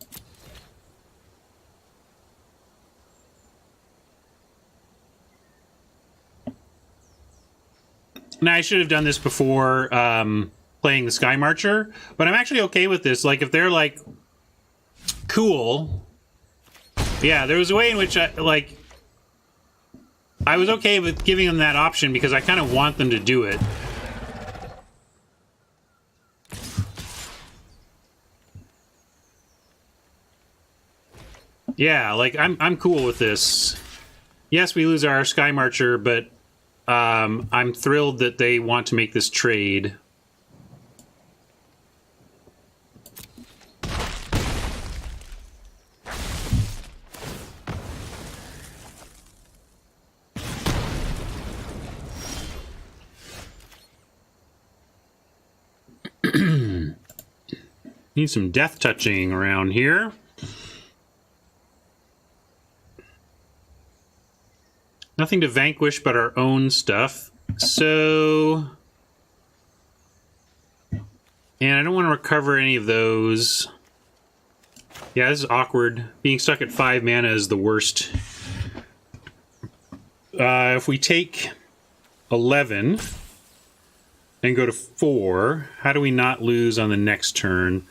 Now, I should have done this before playing the Sky Marcher, but I'm actually okay with this. Like, if they're like, cool. Yeah, there was a way in which I was okay with giving them that option because I kind of want them to do it. Yeah, like, I'm cool with this. Yes, we lose our Sky Marcher, but I'm thrilled that they want to make this trade. Need some death touching around here. Nothing to vanquish but our own stuff. So... And I don't want to recover any of those. Yeah, this is awkward. Being stuck at 5 mana is the worst. if we take 11 and go to 4, how do we not lose on the next turn?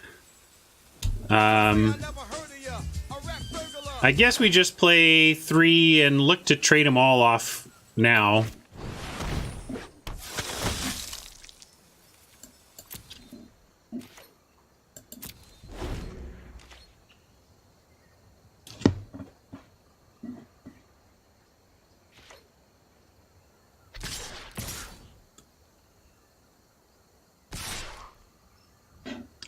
I guess we just play 3 and look to trade them all off now.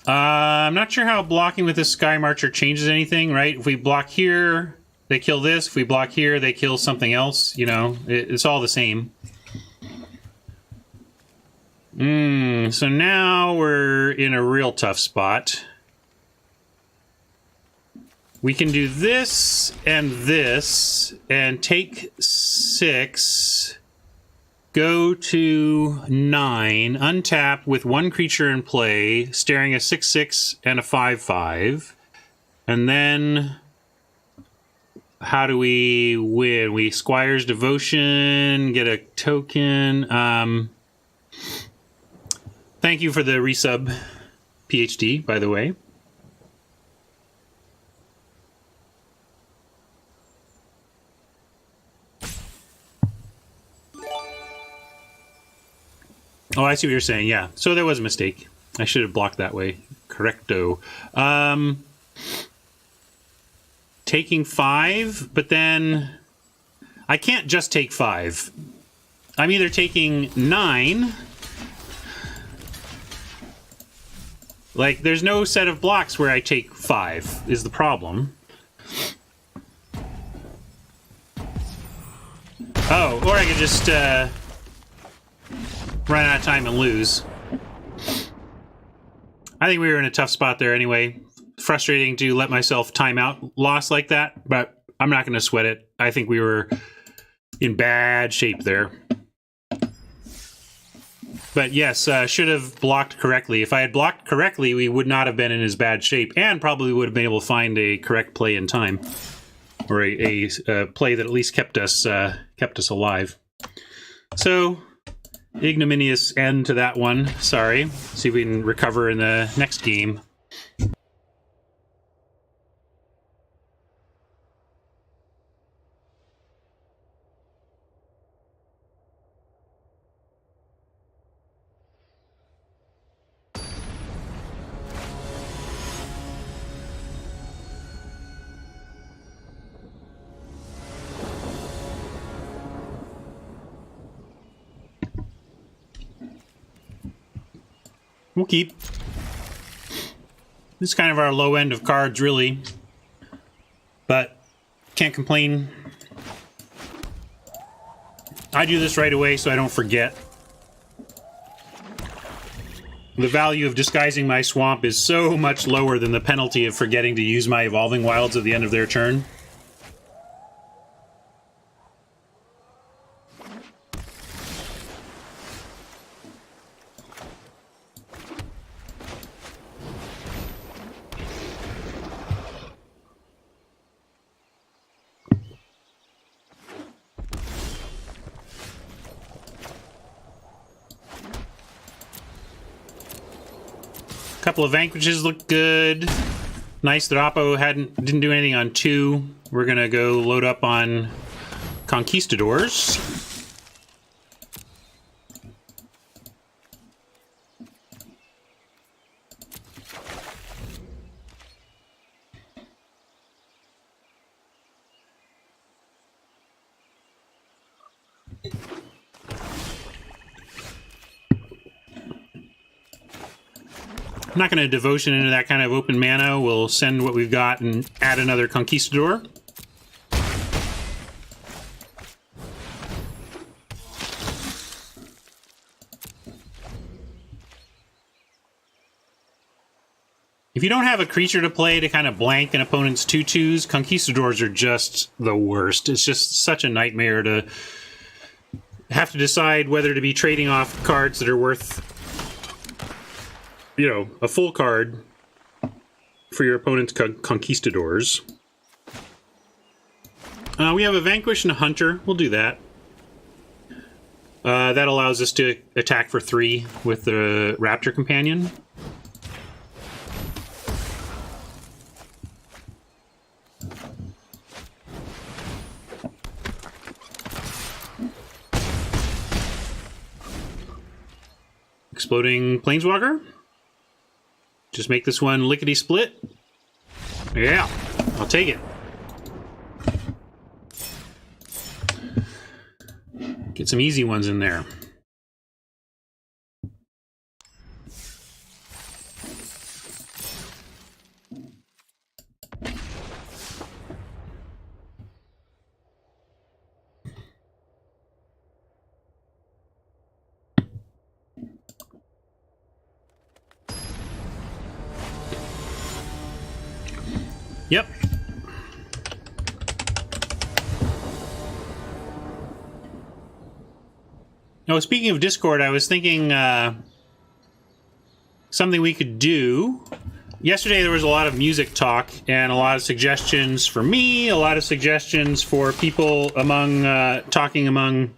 I'm not sure how blocking with this Sky Marcher changes anything, right? If we block here, they kill this. If we block here, they kill something else. You know, it's all the same. So now we're in a real tough spot. We can do this and take 6, go to 9, untap with 1 creature in play, staring a 6/6 and a 5/5. And then how do we win? We Squire's Devotion, get a token. Thank you for the resub, PhD, by the way. Oh, I see what you're saying. Yeah. So there was a mistake. I should have blocked that way. Correcto. Taking 5, but then I can't just take 5. I'm either taking 9. Like, there's no set of blocks where I take 5 is the problem. Oh, or I could just run out of time and lose. I think we were in a tough spot there anyway. Frustrating to let myself time out loss like that, but I'm not going to sweat it. I think we were in bad shape there. But yes, should have blocked correctly. If I had blocked correctly, we would not have been in as bad shape, and probably would have been able to find a correct play in time, or a play that at least kept us alive. So ignominious end to that one. Sorry. See if we can recover in the next game. We'll keep. This is kind of our low end of cards, really. But can't complain. I do this right away so I don't forget. The value of disguising my swamp is so much lower than the penalty of forgetting to use my Evolving Wilds at the end of their turn. Couple of Vanquishes look good. Nice that Oppo didn't do anything on 2. We're gonna go load up on Conquistadors. I'm not going to Devotion into that kind of open mana. We'll send what we've got and add another Conquistador. If you don't have a creature to play to kind of blank an opponent's 2/2s, Conquistadors are just the worst. It's just such a nightmare to have to decide whether to be trading off cards that are worth, you know, a full card for your opponent's Conquistadors. We have a Vanquish and a Hunter. We'll do that. That allows us to attack for 3 with the Raptor Companion. Exploding Planeswalker. Just make this one lickety-split. Yeah, I'll take it. Get some easy ones in there. Yep. Oh, speaking of Discord, I was thinking something we could do. Yesterday there was a lot of music talk and a lot of suggestions for me, a lot of suggestions for people among talking among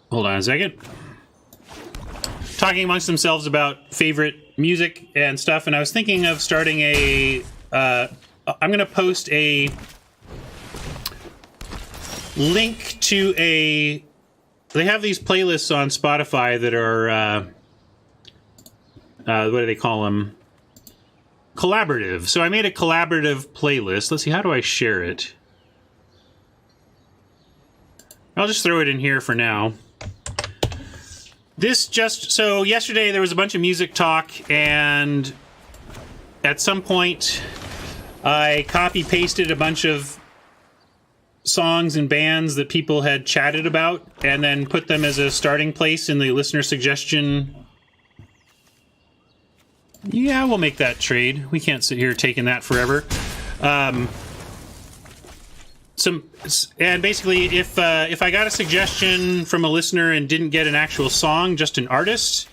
hold on a second. Talking amongst themselves about favorite music and stuff, and I was thinking of starting a I'm going to post a link to a... They have these playlists on Spotify that are, what do they call them? Collaborative. So I made a collaborative playlist. Let's see, how do I share it? I'll just throw it in here for now. This just... So yesterday there was a bunch of music talk, and at some point I copy-pasted a bunch of songs and bands that people had chatted about and then put them as a starting place in the listener suggestion. Yeah, we'll make that trade. We can't sit here taking that forever. And basically, if I got a suggestion from a listener and didn't get an actual song, just an artist,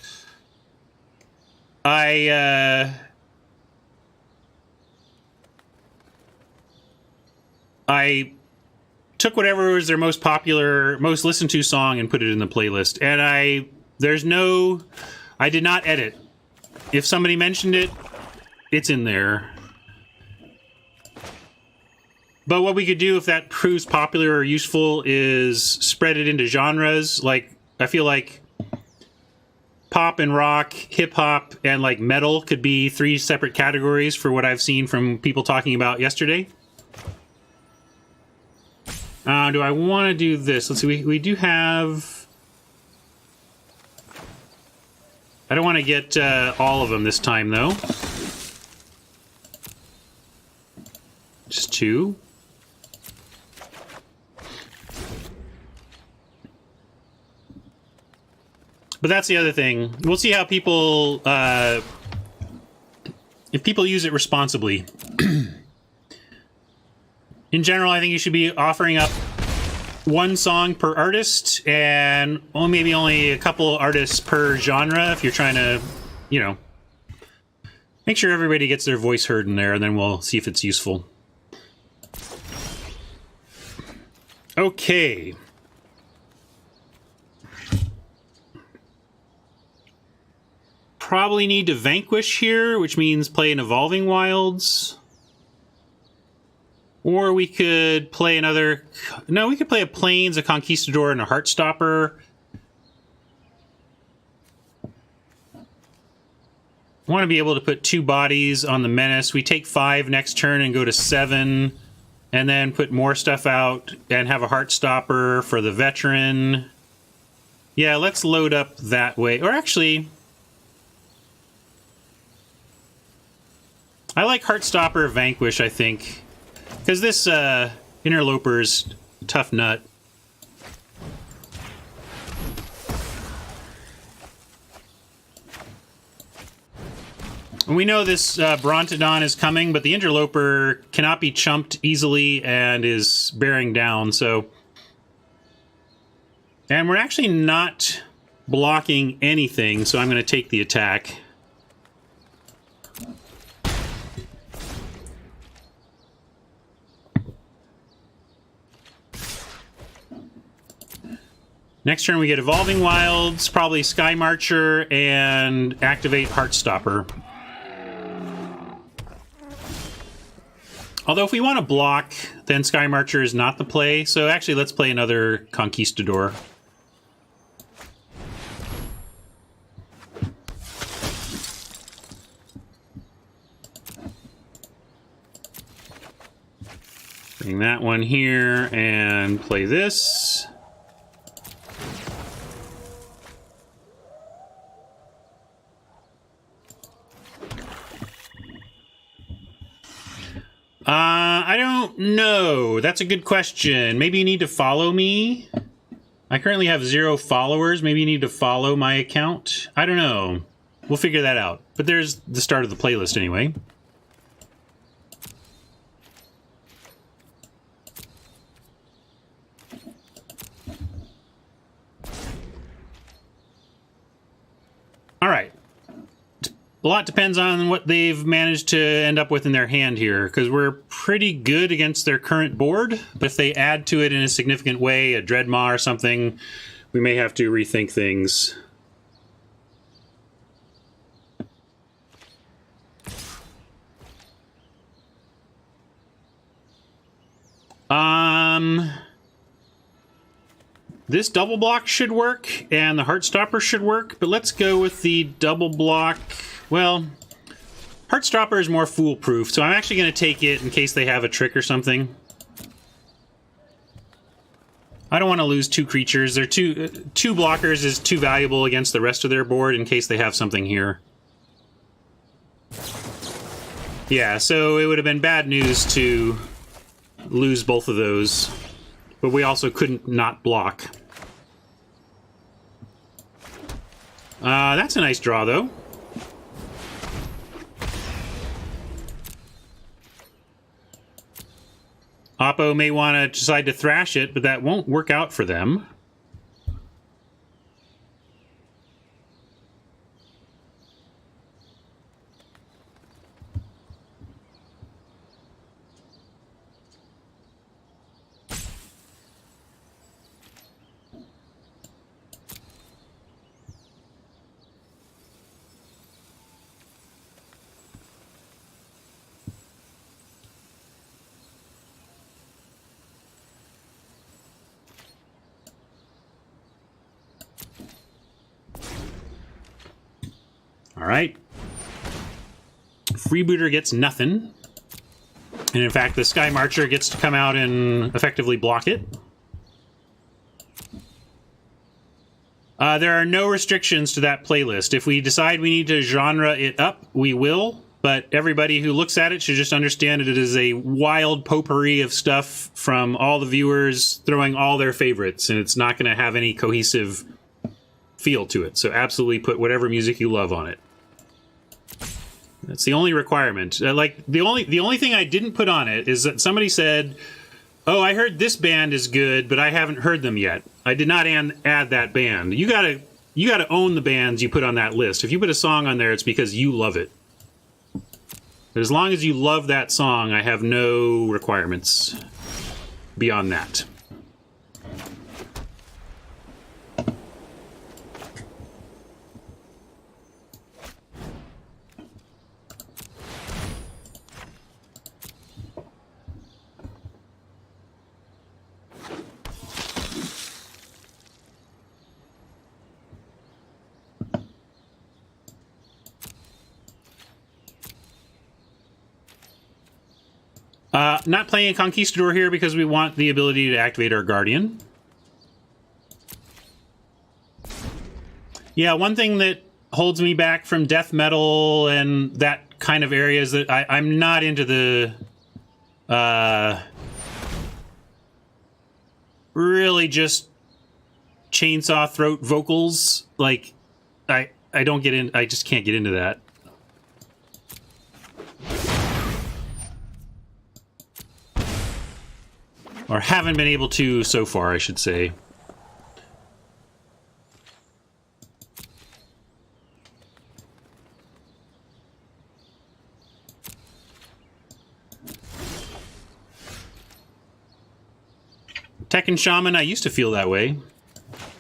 I took whatever was their most popular, most listened to song and put it in the playlist. And I did not edit. If somebody mentioned it, it's in there. But what we could do if that proves popular or useful is spread it into genres. Like, I feel like pop and rock, hip-hop, and like metal could be 3 separate categories for what I've seen from people talking about yesterday. Do I want to do this? Let's see, we do have... I don't want to get all of them this time, though. Just 2. But that's the other thing. We'll see how people... if people use it responsibly. In general, I think you should be offering up 1 song per artist and maybe only a couple artists per genre if you're trying to, you know, make sure everybody gets their voice heard in there, and then we'll see if it's useful. Okay. Probably need to Vanquish here, which means play an Evolving Wilds. Or we could play another... No, we could play a Plains, a Conquistador, and a Heartstopper. I want to be able to put 2 bodies on the Menace. We take 5 next turn and go to 7. And then put more stuff out and have a Heartstopper for the Veteran. Yeah, let's load up that way. Or actually... I like Heartstopper Vanquish, I think. Because this Interloper's tough nut. And we know this Brontodon is coming, but the Interloper cannot be chumped easily and is bearing down, so... And we're actually not blocking anything, so I'm going to take the attack. Next turn we get Evolving Wilds, probably Sky Marcher, and activate Heartstopper. Although if we want to block, then Sky Marcher is not the play. So actually, let's play another Conquistador. Bring that one here and play this. I don't know. That's a good question. Maybe you need to follow me. I currently have 0 followers. Maybe you need to follow my account. I don't know. We'll figure that out. But there's the start of the playlist anyway. All right. A lot depends on what they've managed to end up with in their hand here, because we're pretty good against their current board, but if they add to it in a significant way, a Dreadmaw or something, we may have to rethink things. This double block should work, and the Heartstopper should work, but let's go with the double block. Well, Heartstopper is more foolproof, so I'm actually going to take it in case they have a trick or something. I don't want to lose 2 creatures. They're two blockers is too valuable against the rest of their board in case they have something here. Yeah, so it would have been bad news to lose both of those, but we also couldn't not block. That's a nice draw, though. Oppo may want to decide to thrash it, but that won't work out for them. All right. Freebooter gets nothing. And in fact, the Sky Marcher gets to come out and effectively block it. There are no restrictions to that playlist. If we decide we need to genre it up, we will. But everybody who looks at it should just understand that it is a wild potpourri of stuff from all the viewers throwing all their favorites. And it's not going to have any cohesive feel to it. So absolutely put whatever music you love on it. That's the only requirement. Like the only thing I didn't put on it is that somebody said, "Oh, I heard this band is good, but I haven't heard them yet." I did not add that band. You gotta own the bands you put on that list. If you put a song on there, it's because you love it. But as long as you love that song, I have no requirements beyond that. Not playing a Conquistador here because we want the ability to activate our Guardian. Yeah, one thing that holds me back from death metal and that kind of area is that I'm not into the really just chainsaw throat vocals. Like I don't get in. I just can't get into that. Or haven't been able to so far, I should say. Tekken Shaman, I used to feel that way.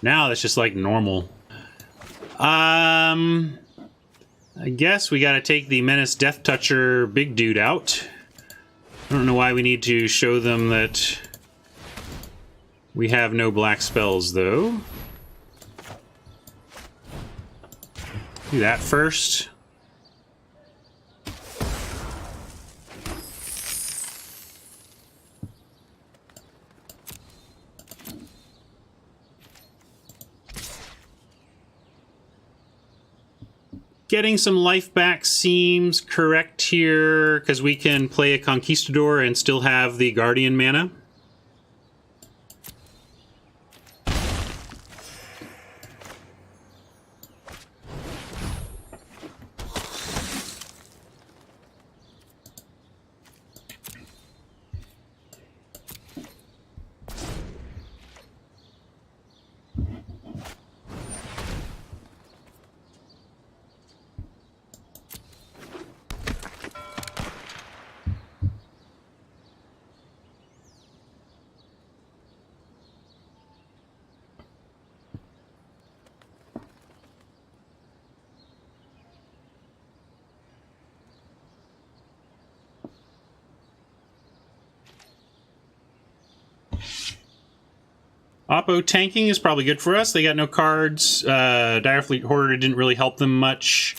Now that's just like normal. I guess we gotta take the Menace Death Toucher big dude out. I don't know why we need to show them that we have no black spells, though. Do that first. Getting some life back seems correct here, because we can play a Conquistador and still have the Guardian mana. Oppo tanking is probably good for us. They got no cards. Direfleet Hoarder didn't really help them much.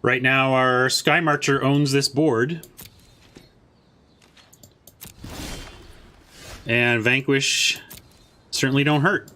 Right now, our Sky Marcher owns this board. And Vanquish certainly don't hurt.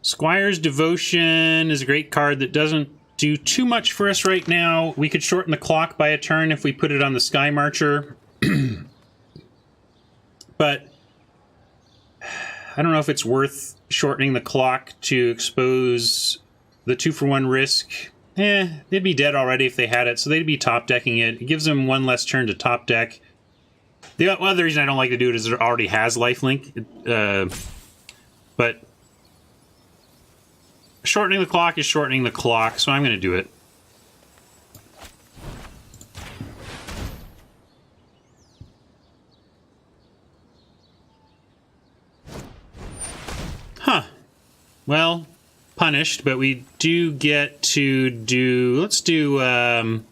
Squire's Devotion is a great card that doesn't do too much for us right now. We could shorten the clock by a turn if we put it on the Sky Marcher. But I don't know if it's worth shortening the clock to expose the 2-for-1 risk. They'd be dead already if they had it, so they'd be top decking it. It gives them one less turn to top deck. The other reason I don't like to do it is it already has lifelink. But shortening the clock is shortening the clock, so I'm going to do it. Huh. Well, punished, but we do get to do... Let's do...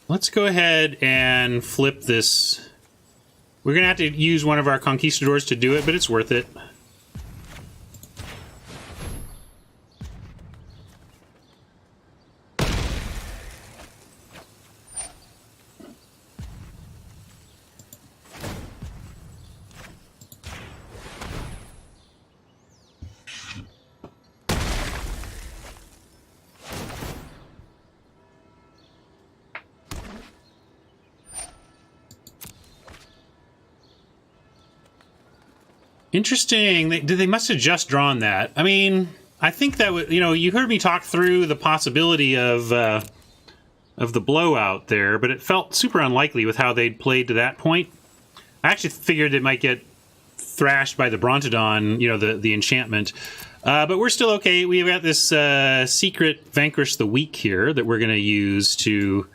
Let's go ahead and flip this. We're going to have to use one of our Conquistadors to do it, but it's worth it. Interesting. They must have just drawn that. I mean, I think that would, you heard me talk through the possibility of the blowout there, but it felt super unlikely with how they'd played to that point. I actually figured it might get thrashed by the Brontodon, the enchantment. But we're still okay. We've got this secret Vanquish the Weak here that we're going to use to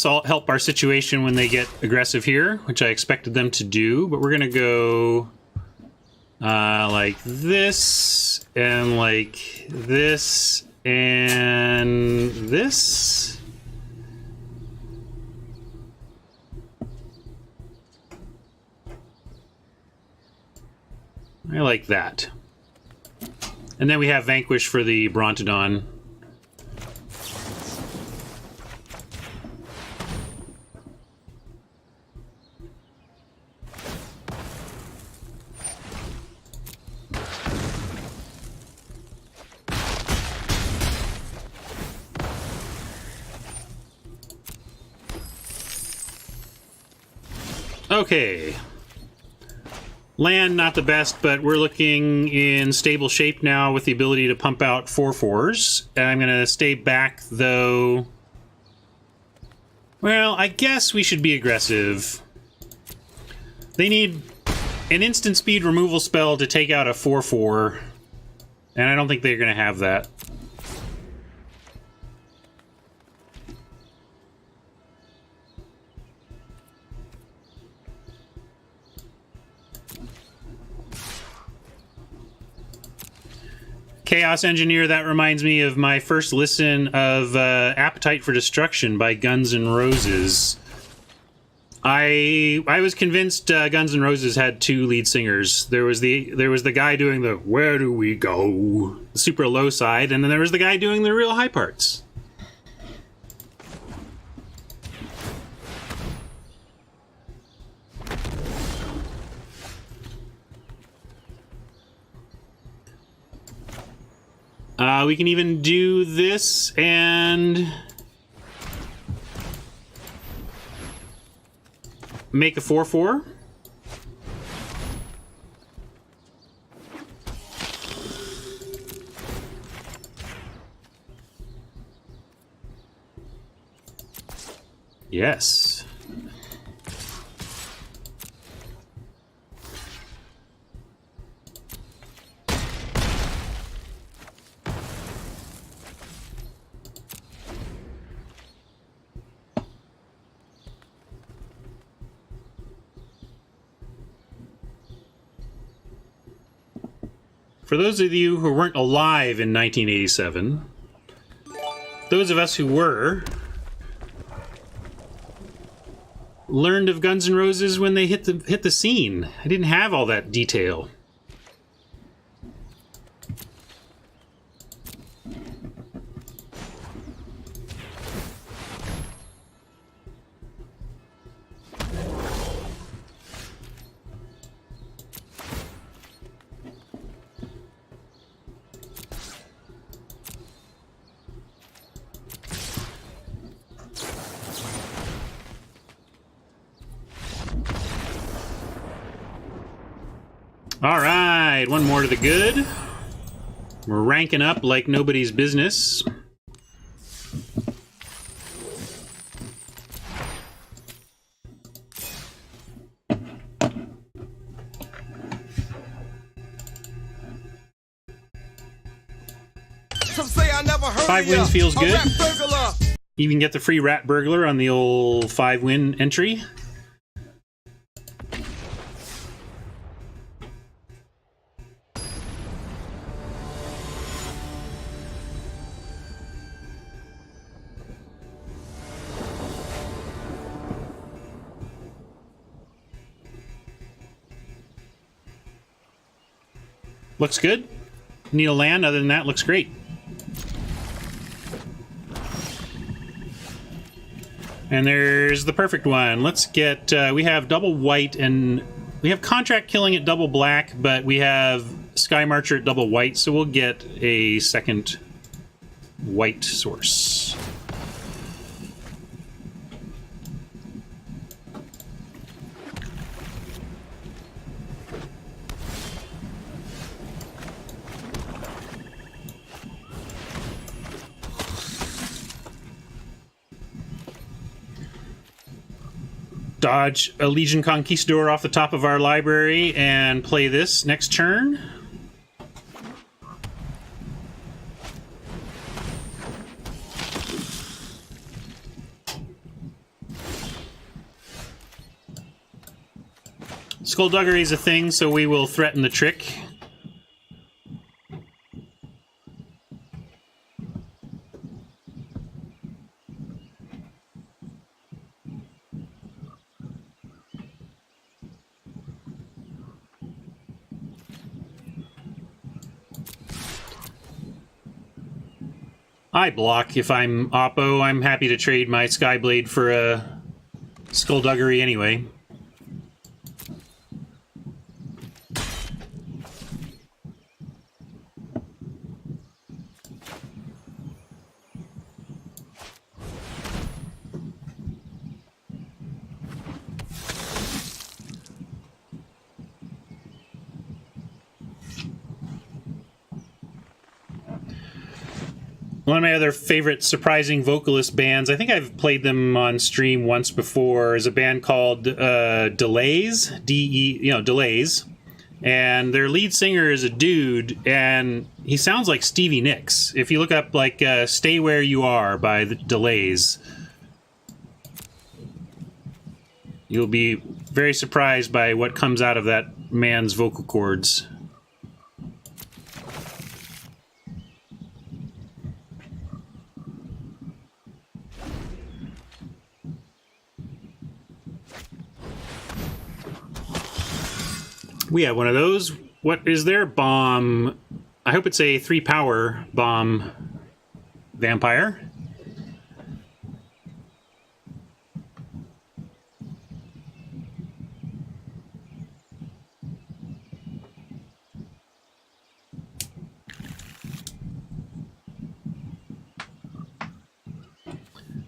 help our situation when they get aggressive here, which I expected them to do. But we're going to go like this, and like this, and this. I like that. And then we have Vanquish for the Brontodon. Okay. Land, not the best, but we're looking in stable shape now with the ability to pump out 4/4s. I'm going to stay back, though. Well, I guess we should be aggressive. They need an instant speed removal spell to take out a 4/4, and I don't think they're going to have that. Chaos Engineer, that reminds me of my first listen of Appetite for Destruction by Guns N' Roses. I was convinced Guns N' Roses had two lead singers. There was the guy doing the "Where do we go?" super low side, and then there was the guy doing the real high parts. We can even do this and make a 4/4. Yes. For those of you who weren't alive in 1987, those of us who were learned of Guns N' Roses when they hit the scene. I didn't have all that detail. All right, one more to the good. We're ranking up like nobody's business. Five wins feels good. You can get the free Rat Burglar on the old 5-win entry. Looks good. Need a land. Other than that, looks great. And there's the perfect one. Let's get... we have double white and... We have Contract Killing at double black, but we have Sky Marcher at double white, so we'll get a second white source. Dodge a Legion Conquistador off the top of our library and play this next turn. Skullduggery is a thing, so we will threaten the trick. I block if I'm Oppo. I'm happy to trade my Skyblade for a Skullduggery anyway. One of my other favorite surprising vocalist bands, I think I've played them on stream once before, is a band called Delays, Delays. And their lead singer is a dude, and he sounds like Stevie Nicks. If you look up, like, Stay Where You Are by the Delays, you'll be very surprised by what comes out of that man's vocal cords. We have one of those. What is their bomb? I hope it's a 3-power bomb vampire.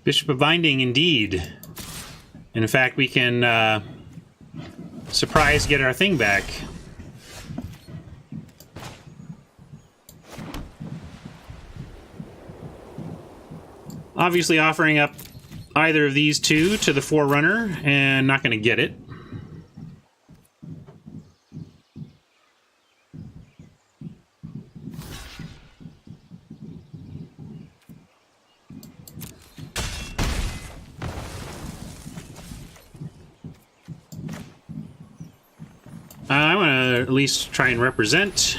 Bishop of Binding, indeed. And in fact, we can surprise get our thing back. Obviously offering up either of these two to the Forerunner, and not going to get it. I want to at least try and represent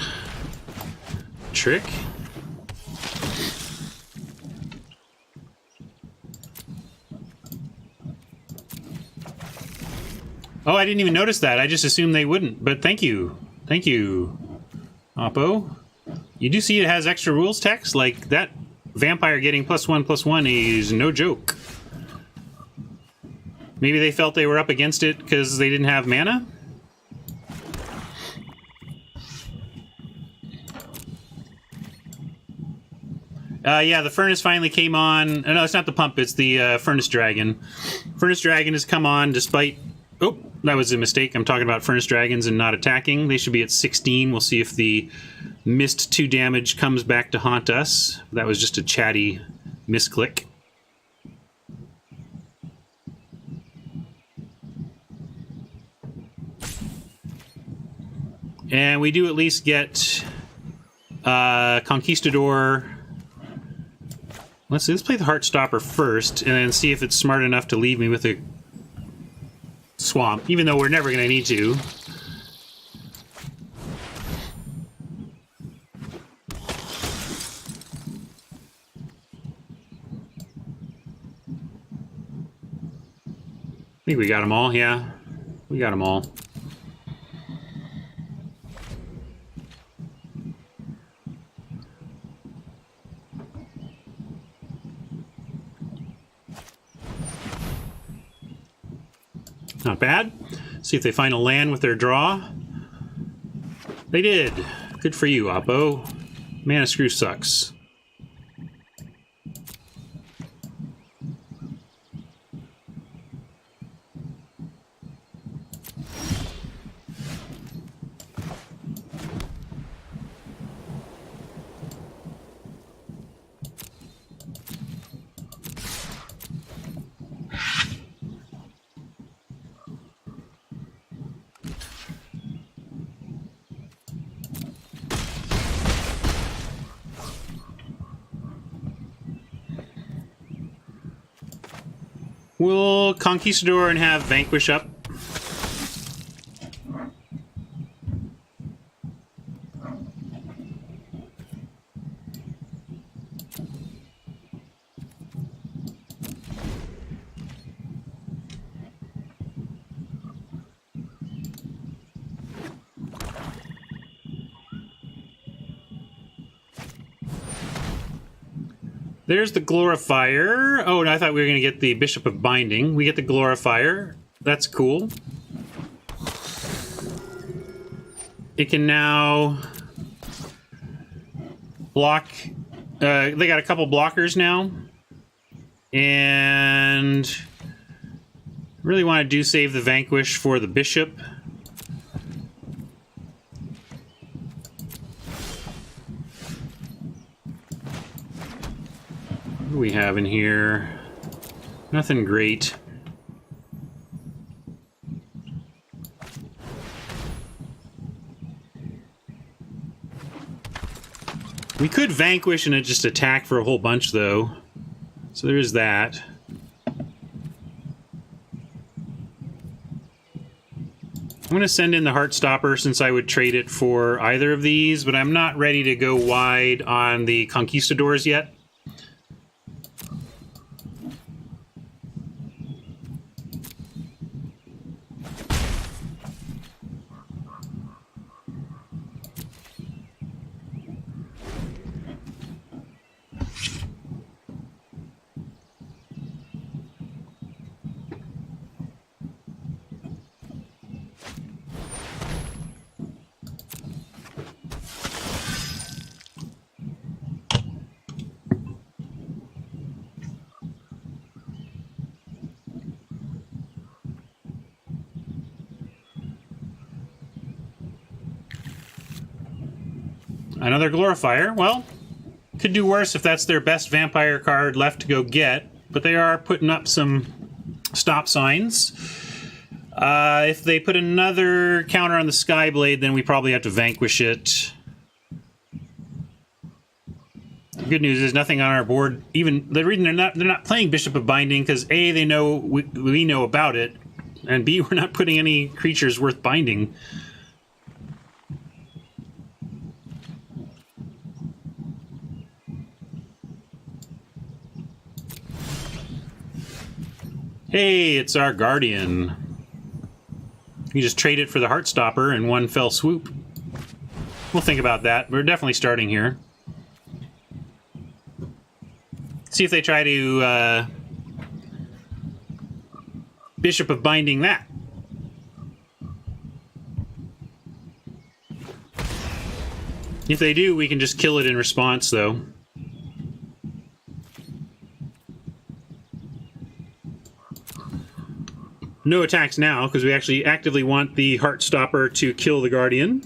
Trick. Oh, I didn't even notice that. I just assumed they wouldn't, but thank you. Thank you, Oppo. You do see it has extra rules text? Like, that vampire getting +1/+1 is no joke. Maybe they felt they were up against it because they didn't have mana? Yeah, the Furnace finally came on. No, it's not the pump, it's the Furnace Dragon. Furnace Dragon has come on despite... Oh, that was a mistake. I'm talking about Furnace Dragons and not attacking. They should be at 16. We'll see if the missed 2 damage comes back to haunt us. That was just a chatty misclick. And we do at least get Conquistador. Let's play the Heartstopper first, and then see if it's smart enough to leave me with a swamp, even though we're never going to need to. I think we got them all, yeah. We got them all. Not bad. See if they find a land with their draw. They did. Good for you, Oppo. Mana Screw sucks. We'll Conquistador and have Vanquish up. There's the Glorifier. Oh, and I thought we were going to get the Bishop of Binding. We get the Glorifier. That's cool. It can now block... they got a couple blockers now. And really want to do save the Vanquish for the Bishop. we have in here? Nothing great. We could vanquish and just attack for a whole bunch, though. So there's that. I'm going to send in the Heartstopper since I would trade it for either of these, but I'm not ready to go wide on the Conquistadors yet. Another Glorifier. Well, could do worse if that's their best vampire card left to go get, but they are putting up some stop signs. If they put another counter on the Skyblade, then we probably have to vanquish it. The good news is nothing on our board. Even the reason they're not playing Bishop of Binding because A, they know we know about it, and B, we're not putting any creatures worth binding. Hey, it's our Guardian. You just trade it for the Heartstopper in one fell swoop. We'll think about that. We're definitely starting here. See if they try to Bishop of Binding that. If they do, we can just kill it in response, though. No attacks now, because we actually actively want the Heartstopper to kill the Guardian.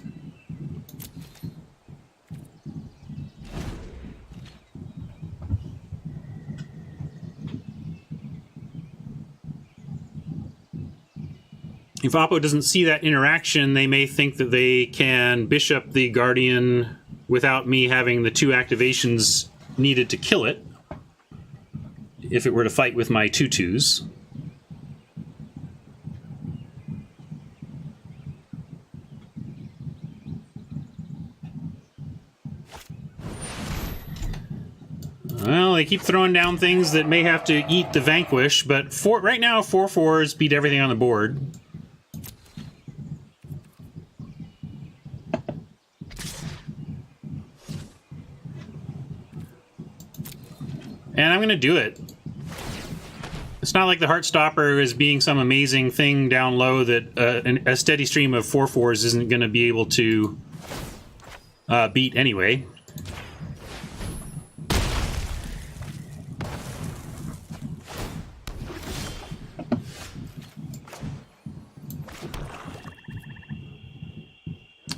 If Oppo doesn't see that interaction, they may think that they can Bishop the Guardian without me having the 2 activations needed to kill it, if it were to fight with my 2/2s. Well, they keep throwing down things that may have to eat the Vanquish, but right now 4/4s beat everything on the board. And I'm going to do it. It's not like the Heartstopper is being some amazing thing down low that a steady stream of 4/4s isn't going to be able to beat anyway.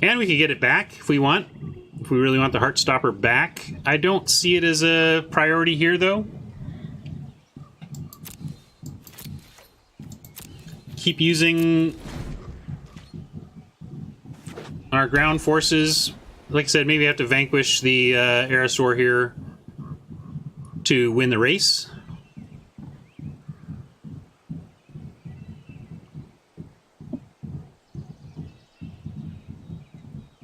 And we can get it back if we want. If we really want the Heartstopper back. I don't see it as a priority here, though. Keep using our ground forces. Like I said, maybe I have to vanquish the Aerosaur here to win the race.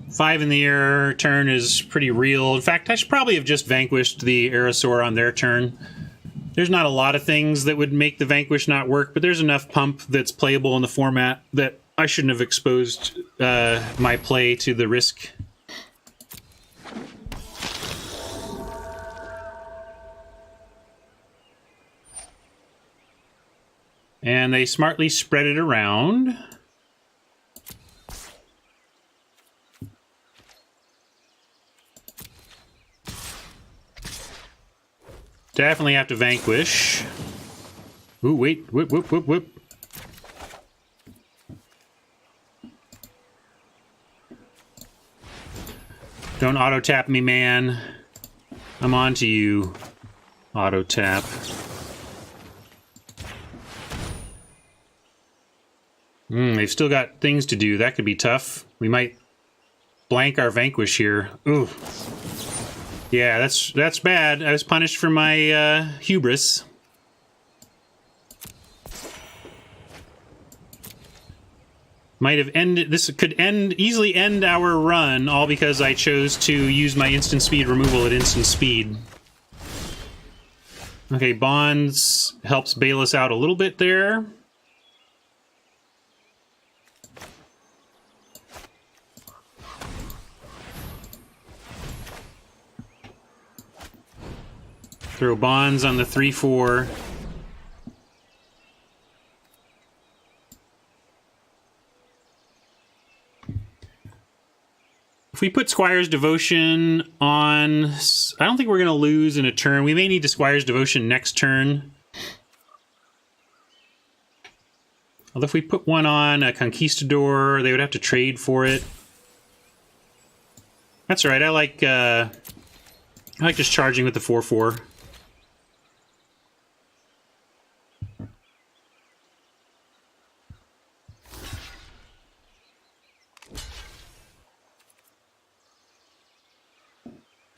Five in the air turn is pretty real. In fact, I should probably have just vanquished the Aerosaur on their turn. There's not a lot of things that would make the Vanquish not work, but there's enough pump that's playable in the format that I shouldn't have exposed my play to the risk. And they smartly spread it around. Definitely have to vanquish. Ooh, wait. Whoop, whoop, whoop, whoop. Don't auto-tap me, man. I'm on to you. Auto tap. They've still got things to do. That could be tough. We might blank our Vanquish here. Ooh. Yeah, that's bad. I was punished for my hubris. Might have ended. This could easily end our run, all because I chose to use my instant speed removal at instant speed. Okay, Bonds helps bail us out a little bit there. Throw Bonds on the 3/4. If we put Squire's Devotion on, I don't think we're going to lose in a turn. We may need to Squire's Devotion next turn. Although if we put one on a Conquistador, they would have to trade for it. That's all right. I like just charging with the 4/4.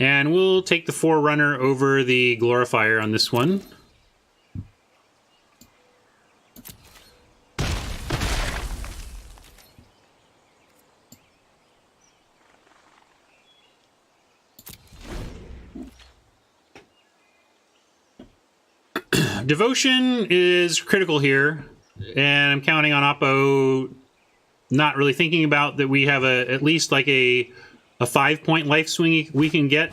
And we'll take the Forerunner over the Glorifier on this one. Devotion is critical here, and I'm counting on Oppo not really thinking about that we have at least like a 5-point life swing we can get.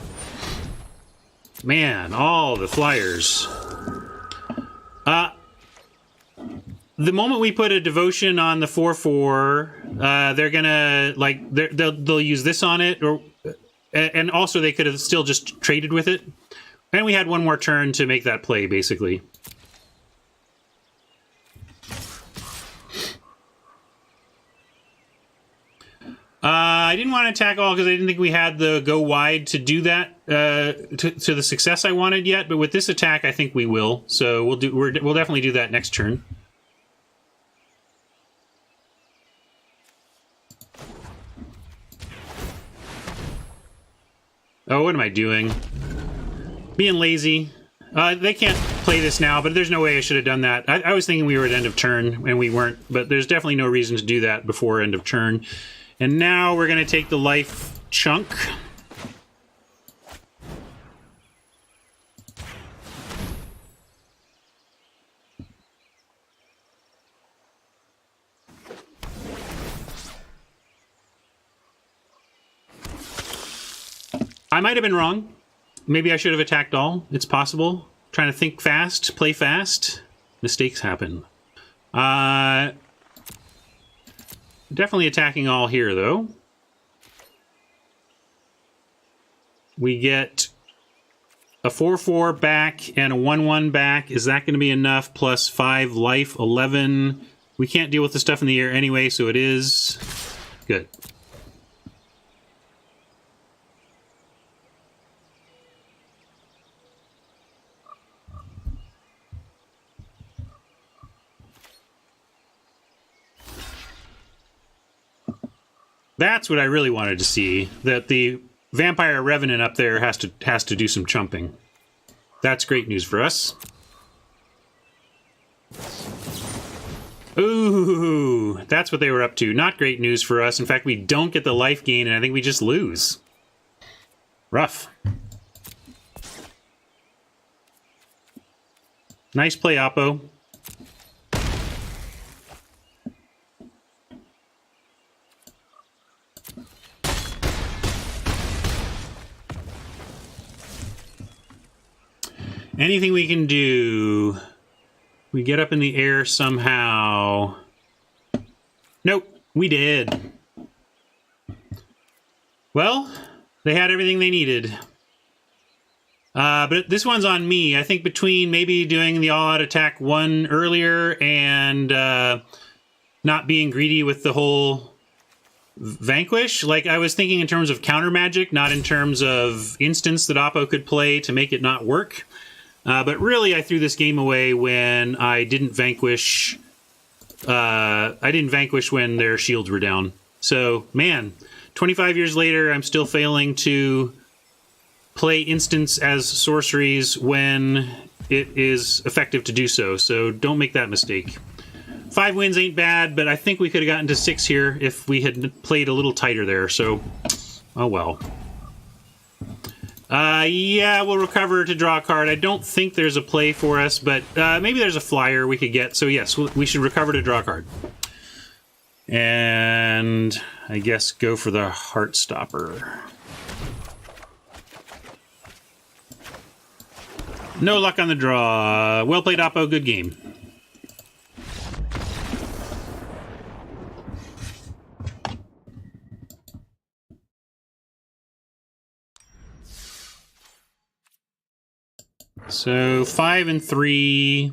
Man, all the flyers. The moment we put a Devotion on the 4/4, they're gonna they'll use this on it, and also they could have still just traded with it. And we had one more turn to make that play, basically. I didn't want to attack all because I didn't think we had the go wide to do that to the success I wanted yet. But with this attack, I think we will. So we'll definitely do that next turn. Oh, what am I doing? Being lazy. They can't play this now, but there's no way I should have done that. I was thinking we were at end of turn, and we weren't. But there's definitely no reason to do that before end of turn. And now we're going to take the life chunk. I might have been wrong. Maybe I should have attacked all. It's possible. Trying to think fast, play fast. Mistakes happen. Definitely attacking all here, though. We get a 4/4 back and a 1/1 back. Is that going to be enough? Plus 5 life, 11. We can't deal with the stuff in the air anyway, so it is good. That's what I really wanted to see, that the Vampire Revenant up there has to do some chumping. That's great news for us. Ooh, that's what they were up to. Not great news for us. In fact, we don't get the life gain, and I think we just lose. Rough. Nice play, Oppo. Anything we can do. We get up in the air somehow. Nope, we did. Well, they had everything they needed. But this one's on me. I think between maybe doing the all-out attack one earlier and not being greedy with the whole Vanquish. Like, I was thinking in terms of counter magic, not in terms of instants that Oppo could play to make it not work. But really, I threw this game away when I didn't vanquish. I didn't vanquish when their shields were down. So, man, 25 years later, I'm still failing to play instants as sorceries when it is effective to do so. So don't make that mistake. 5 wins ain't bad, but I think we could have gotten to 6 here if we had played a little tighter there. So, oh well. Yeah, we'll recover to draw a card. I don't think there's a play for us, but maybe there's a flyer we could get. So yes, we should recover to draw a card. And I guess go for the Heartstopper. No luck on the draw. Well played, Oppo. Good game. So 5 and 3.